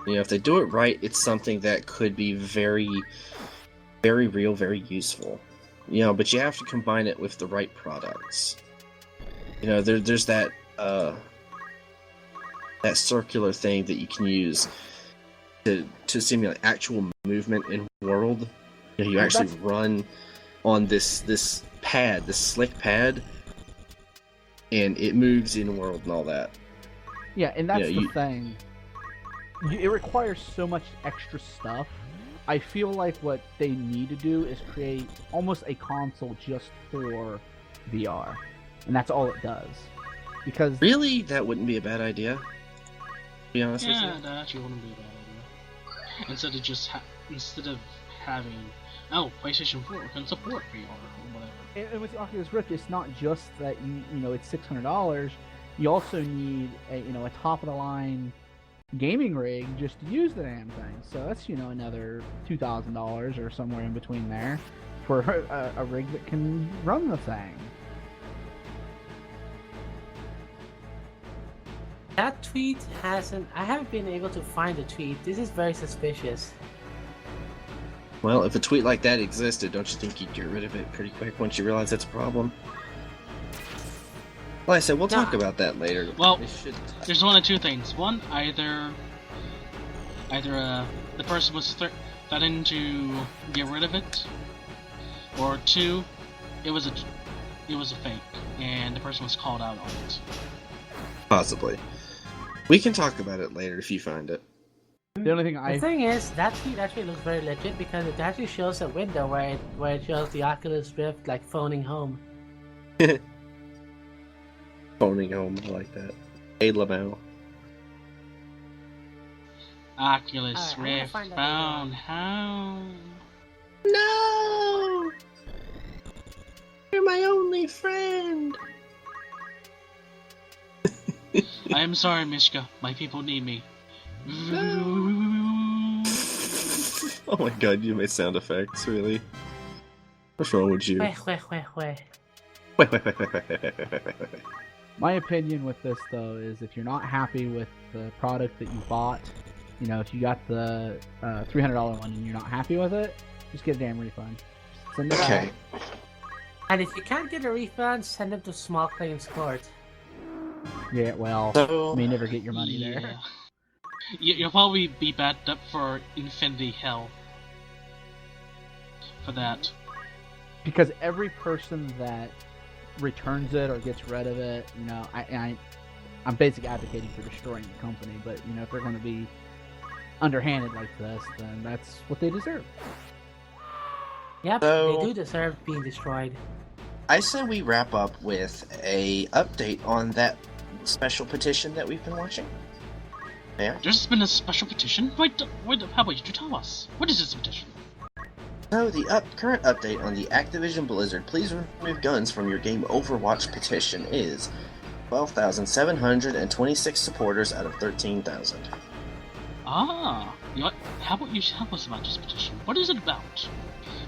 You know, if they do it right, it's something that could be very, very real, very useful. You know, but you have to combine it with the right products. You know, there's that that circular thing that you can use to simulate actual movement in world. You know, you actually run on this pad, this slick pad, and it moves in world and all that. Yeah, and that's the thing. It requires so much extra stuff. I feel like what they need to do is create almost a console just for VR, and that's all it does. Because really, that wouldn't be a bad idea. To be honest with you. Yeah, that actually wouldn't be a bad idea. Instead of having PlayStation 4 can support VR or whatever. And with the Oculus Rift, it's not just that you know it's $600. You also need a top of the line gaming rig just to use the damn thing. So that's another $2,000 or somewhere in between there for a rig that can run the thing. That tweet hasn't. I haven't been able to find the tweet. This is very suspicious. Well, if a tweet like that existed, don't you think you'd get rid of it pretty quick once you realize that's a problem? Like I said, we'll talk about that later. Well, there's one of two things. One, either the person was threatening to get rid of it, or two, it was a fake, and the person was called out on it. Possibly. We can talk about it later if you find it. The only thing The thing is, that tweet actually looks very legit because it actually shows a window where it shows the Oculus Rift like phoning home. Phoning home, I like that. Hey, Lamau. Oculus Rift found home. No! You're my only friend! I am sorry, Mishka. My people need me. Oh my god, you made sound effects, really? What's wrong with you? My opinion with this, though, is if you're not happy with the product that you bought, if you got the $300 one and you're not happy with it, just get a damn refund. Send it Okay. back. And if you can't get a refund, send them to Small Claims Court. Yeah, well, So, you may never get your money there. Yeah. You'll probably be backed up for Infinity Hell for that. Because every person that returns it or gets rid of it, I'm basically advocating for destroying the company. But if they're going to be underhanded like this, then that's what they deserve. Yep, So- they do deserve being destroyed. I say we wrap up with a update on that special petition that we've been watching. Yeah? There's been a special petition? Wait, how about you tell us? What is this petition? So, the current update on the Activision Blizzard Please Remove Guns from Your Game Overwatch petition is 12,726 supporters out of 13,000. Ah, how about you tell us about this petition? What is it about?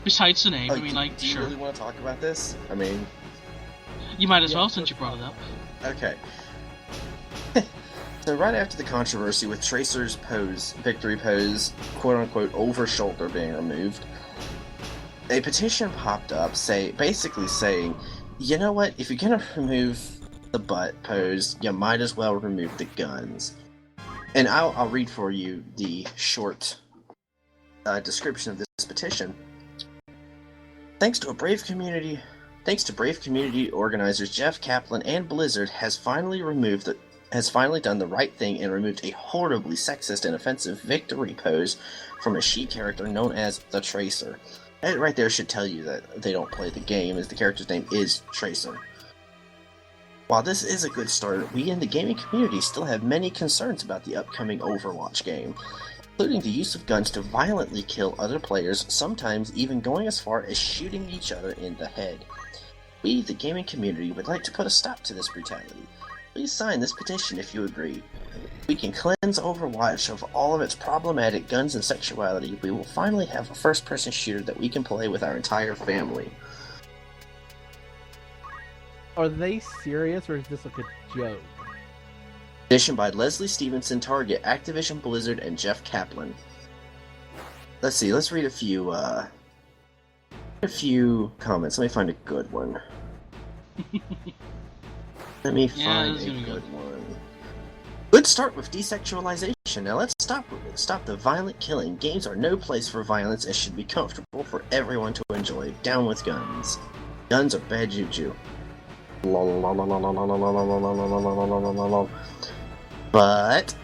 Besides the name, Do you sure. really want to talk about this? I mean... You might as well since you brought it up. Okay. So right after the controversy with Tracer's victory pose, quote-unquote, over shoulder being removed, a petition popped up basically saying, you know what, if you're gonna remove the butt pose, you might as well remove the guns. And I'll read for you the short description of this petition. Thanks to brave community organizers Jeff Kaplan and Blizzard has finally done the right thing and removed a horribly sexist and offensive victory pose from a she character known as the Tracer. That right there should tell you that they don't play the game, as the character's name is Tracer. While this is a good start, we in the gaming community still have many concerns about the upcoming Overwatch game, including the use of guns to violently kill other players, sometimes even going as far as shooting each other in the head. We, the gaming community, would like to put a stop to this brutality. Please sign this petition if you agree. We can cleanse Overwatch of all of its problematic guns and sexuality. We will finally have a first-person shooter that we can play with our entire family. Are they serious, or is this like a joke? Petition by Leslie Stevenson, Target, Activision Blizzard, and Jeff Kaplan. Let's see, let's read a few comments. Let me find a good one. Let me find a good one. Good start with desexualization. Now let's stop the violent killing. Games are no place for violence and should be comfortable for everyone to enjoy. Down with guns. Guns are bad juju. But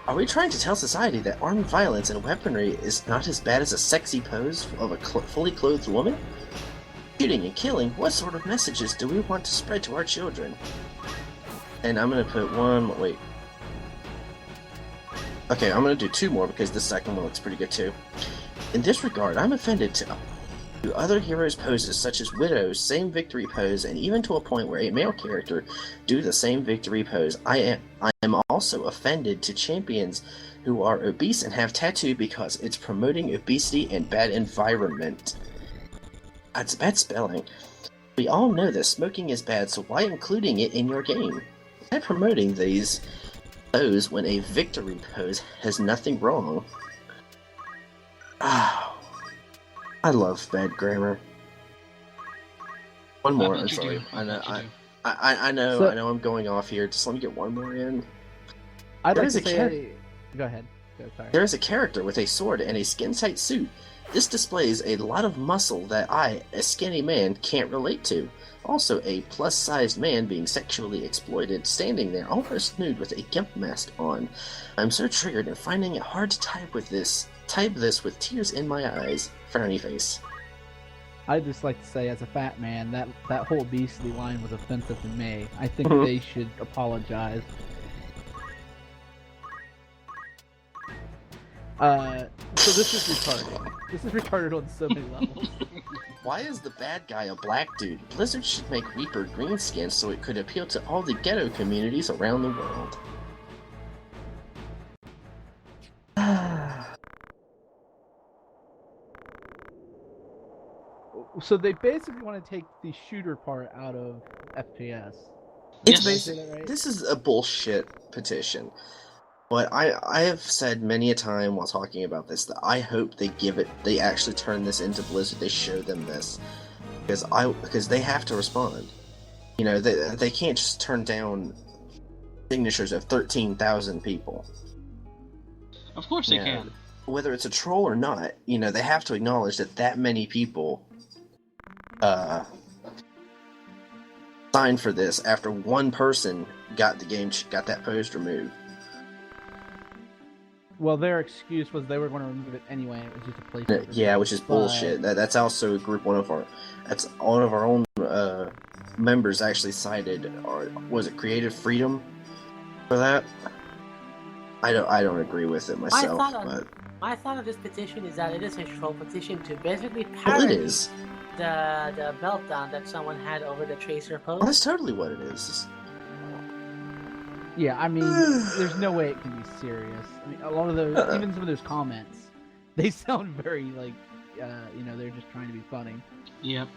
are we trying to tell society that armed violence and weaponry is not as bad as a sexy pose of a fully clothed woman? Shooting and killing, what sort of messages do we want to spread to our children? And I'm gonna put one, wait. Okay, I'm gonna do two more because the second one looks pretty good too. In this regard, I'm offended to other heroes' poses such as Widow's same victory pose, and even to a point where a male character do the same victory pose. I am also offended to champions who are obese and have tattoo because it's promoting obesity and bad environment. That's bad spelling. We all know that smoking is bad, so why including it in your game? Why promoting these pose when a victory pose has nothing wrong? Ah. I love bad grammar. One more, I'm sorry. I know I'm going off here. Just let me get one more in. I'd like to say... Go ahead. Sorry. There is a character with a sword and a skin-tight suit. This displays a lot of muscle that I, a skinny man, can't relate to. Also, a plus-sized man being sexually exploited, standing there almost nude with a gimp mask on. I'm so triggered and finding it hard to type this with tears in my eyes. Frowny face. I'd just like to say, as a fat man, that whole obesity line was offensive to me. I think they should apologize. So this is retarded. This is retarded on so many levels. Why is the bad guy a black dude? Blizzard should make Reaper green skin so it could appeal to all the ghetto communities around the world. So they basically want to take the shooter part out of FPS. It's Yes. basically, this is a bullshit petition. But I have said many a time while talking about this that I hope they actually turn this into Blizzard. They show them this because they have to respond. You know, they can't just turn down signatures of 13,000 people. Of course they can. Whether it's a troll or not, you know, they have to acknowledge that many people signed for this after one person got that post removed. Well, their excuse was they were going to remove it anyway. It was just a placeholder. Yeah, which is bullshit. That's also a group. One of our own members actually cited. Or was it Creative Freedom for that? I don't agree with it myself. My thought of this petition is that it is a troll petition to basically Well, parody it is. the meltdown that someone had over the Tracer post. Well, that's totally what it is. Yeah, I mean, there's no way it can be serious. I mean, a lot of those, even some of those comments, they sound very like, they're just trying to be funny. Yep.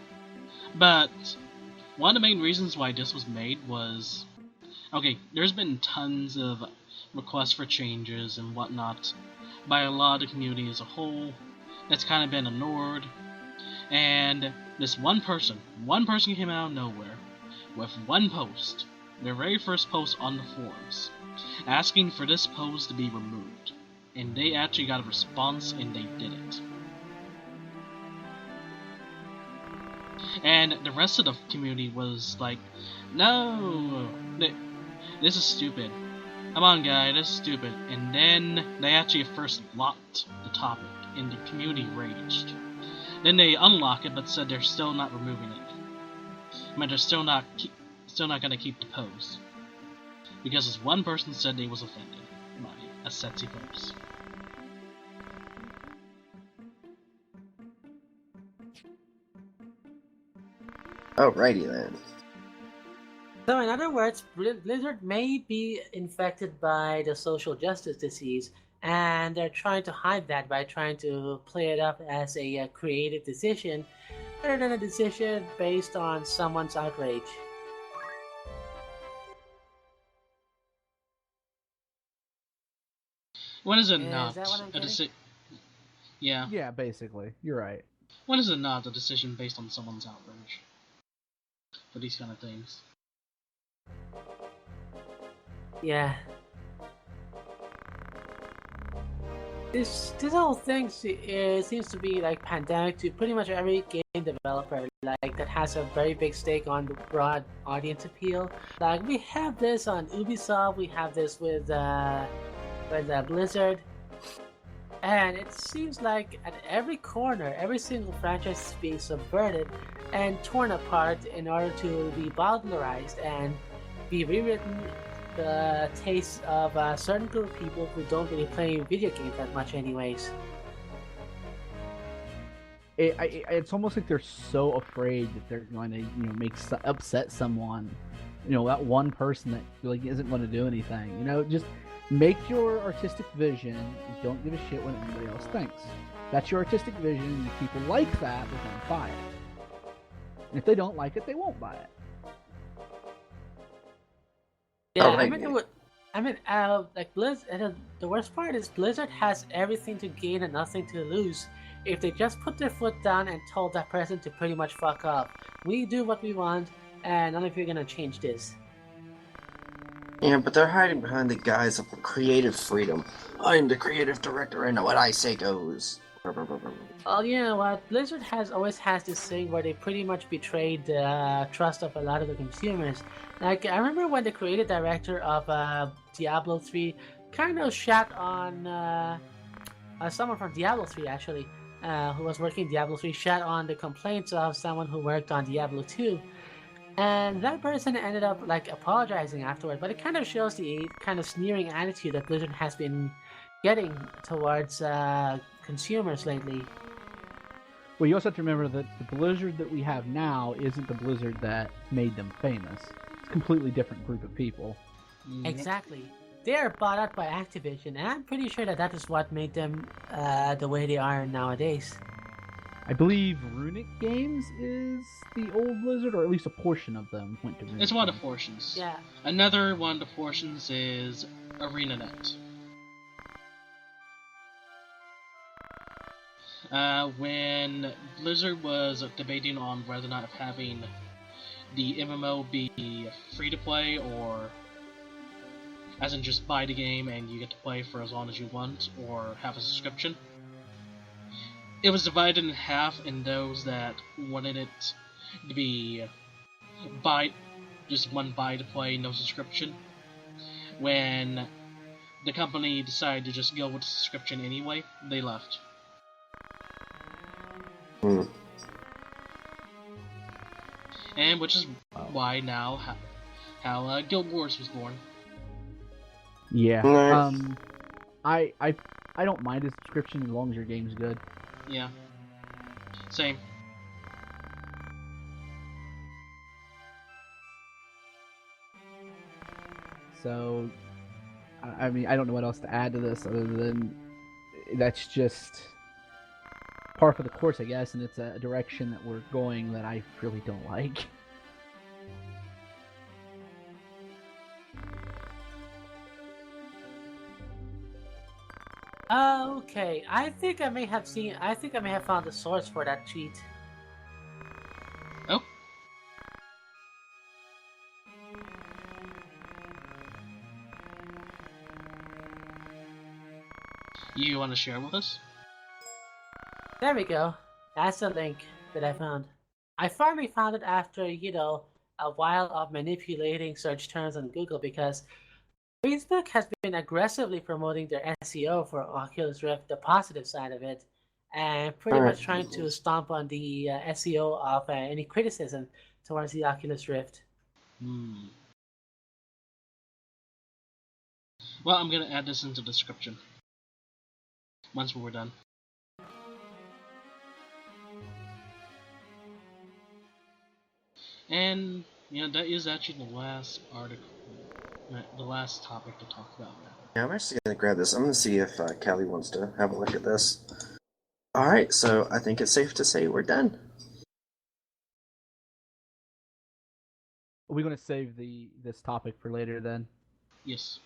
But one of the main reasons why this was made was, okay, there's been tons of requests for changes and whatnot by a lot of the community as a whole that's kind of been ignored. And this one person came out of nowhere with one post, their very first post on the forums, asking for this pose to be removed. And they actually got a response and they did it. And the rest of the community was like, no, this is stupid. Come on, guy, this is stupid. And then they actually first blocked the topic, and the community raged. Then they unlocked it, but said they're still not removing it. I mean, they're still not gonna keep the pose, because this one person said they was offended by a sexy pose. Alrighty then. So, in other words, Blizzard may be infected by the social justice disease, and they're trying to hide that by trying to play it up as a creative decision rather than a decision based on someone's outrage. When is it Is not that what I'm a getting? decision? Yeah. Yeah, basically, you're right. When is it not a decision based on someone's outrage for these kind of things? Yeah. This whole thing seems to be like pandemic to pretty much every game developer like that has a very big stake on the broad audience appeal. Like we have this on Ubisoft, we have this with Blizzard, and it seems like at every corner, every single franchise is being subverted and torn apart in order to be bowdlerized and be rewritten the taste of a certain group of people who don't really play video games that much anyways. It's almost like they're so afraid that they're going to upset someone, that one person that like isn't going to do anything. Just make your artistic vision and don't give a shit what anybody else thinks. That's your artistic vision, and if people like that, they're going to buy it. And if they don't like it, they won't buy it. Yeah, Oh, like Blizzard. The worst part is Blizzard has everything to gain and nothing to lose. If they just put their foot down and told that person to pretty much fuck off, we do what we want, and none of you are gonna change this. Yeah, but they're hiding behind the guise of creative freedom. I'm the creative director, and what I say goes. Well, you know what? Blizzard always has this thing where they pretty much betrayed the trust of a lot of the consumers. Like, I remember when the creative director of Diablo 3 kind of shat on someone from Diablo 3, actually, who was working Diablo 3, shat on the complaints of someone who worked on Diablo 2. And that person ended up, like, apologizing afterward. But it kind of shows the kind of sneering attitude that Blizzard has been getting towards consumers lately. Well, you also have to remember that the Blizzard that we have now isn't the Blizzard that made them famous. It's a completely different group of people. Exactly. They are bought out by Activision, and I'm pretty sure that is what made them the way they are nowadays. I believe Runic Games is the old Blizzard, or at least a portion of them went to Runic. It's one of the portions. Yeah. Another one of the portions is ArenaNet. When Blizzard was debating on whether or not having the MMO be free to play, or as in just buy the game and you get to play for as long as you want, or have a subscription, it was divided in half in those that wanted it to be just one buy to play, no subscription. When the company decided to just go with the subscription anyway, they left. And which is why now how Guild Wars was born. Yeah. Nice. I don't mind a subscription as long as your game's good. Yeah. Same. So, I mean, I don't know what else to add to this other than that's just par for the course, I guess, and it's a direction that we're going that I really don't like. Okay, I think I may have found the source for that tweet. Oh. You want to share with us? There we go. That's the link that I found. I finally found it after, a while of manipulating search terms on Google, because Facebook has been aggressively promoting their SEO for Oculus Rift, the positive side of it, and pretty much trying to stomp on the SEO of any criticism towards the Oculus Rift. Well, I'm gonna add this into the description once we're done. And Yeah, that is actually the last article, the last topic to talk about now. Yeah, I'm actually gonna grab this. I'm gonna see if Callie wants to have a look at this. Alright, so I think it's safe to say we're done. Are we gonna save this topic for later then? Yes.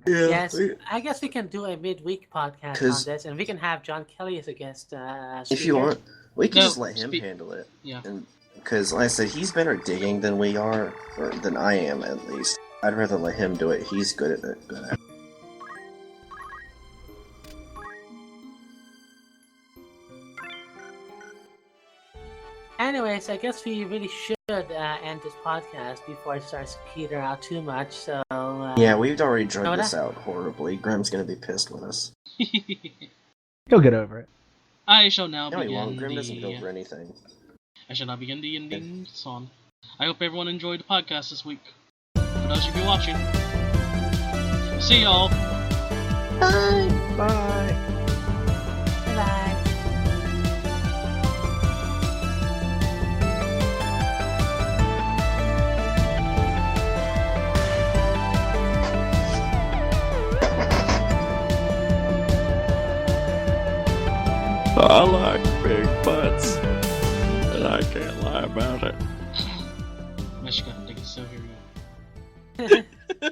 Yeah. Yes, I guess we can do a midweek podcast 'Cause- on this, and we can have John Kelly as a guest. If you want, we can No, just let him handle it. Yeah. And because, like I said, he's better at digging than we are, or than I am at least. I'd rather let him do it. He's good at it. Good at it. Anyways, I guess we really should end this podcast before it starts to peter out too much. So Yeah, we've already dragged Noda? this out horribly. Grim's gonna be pissed with us. He'll get over it. I shall now No, he won't. begin Grim doesn't get the. over anything. I shall now begin the ending song. I hope everyone enjoyed the podcast this week. For those of you watching, see y'all. Bye. Bye. bye. I like big butts, and I can't lie about it. Meshka, take it so here we go.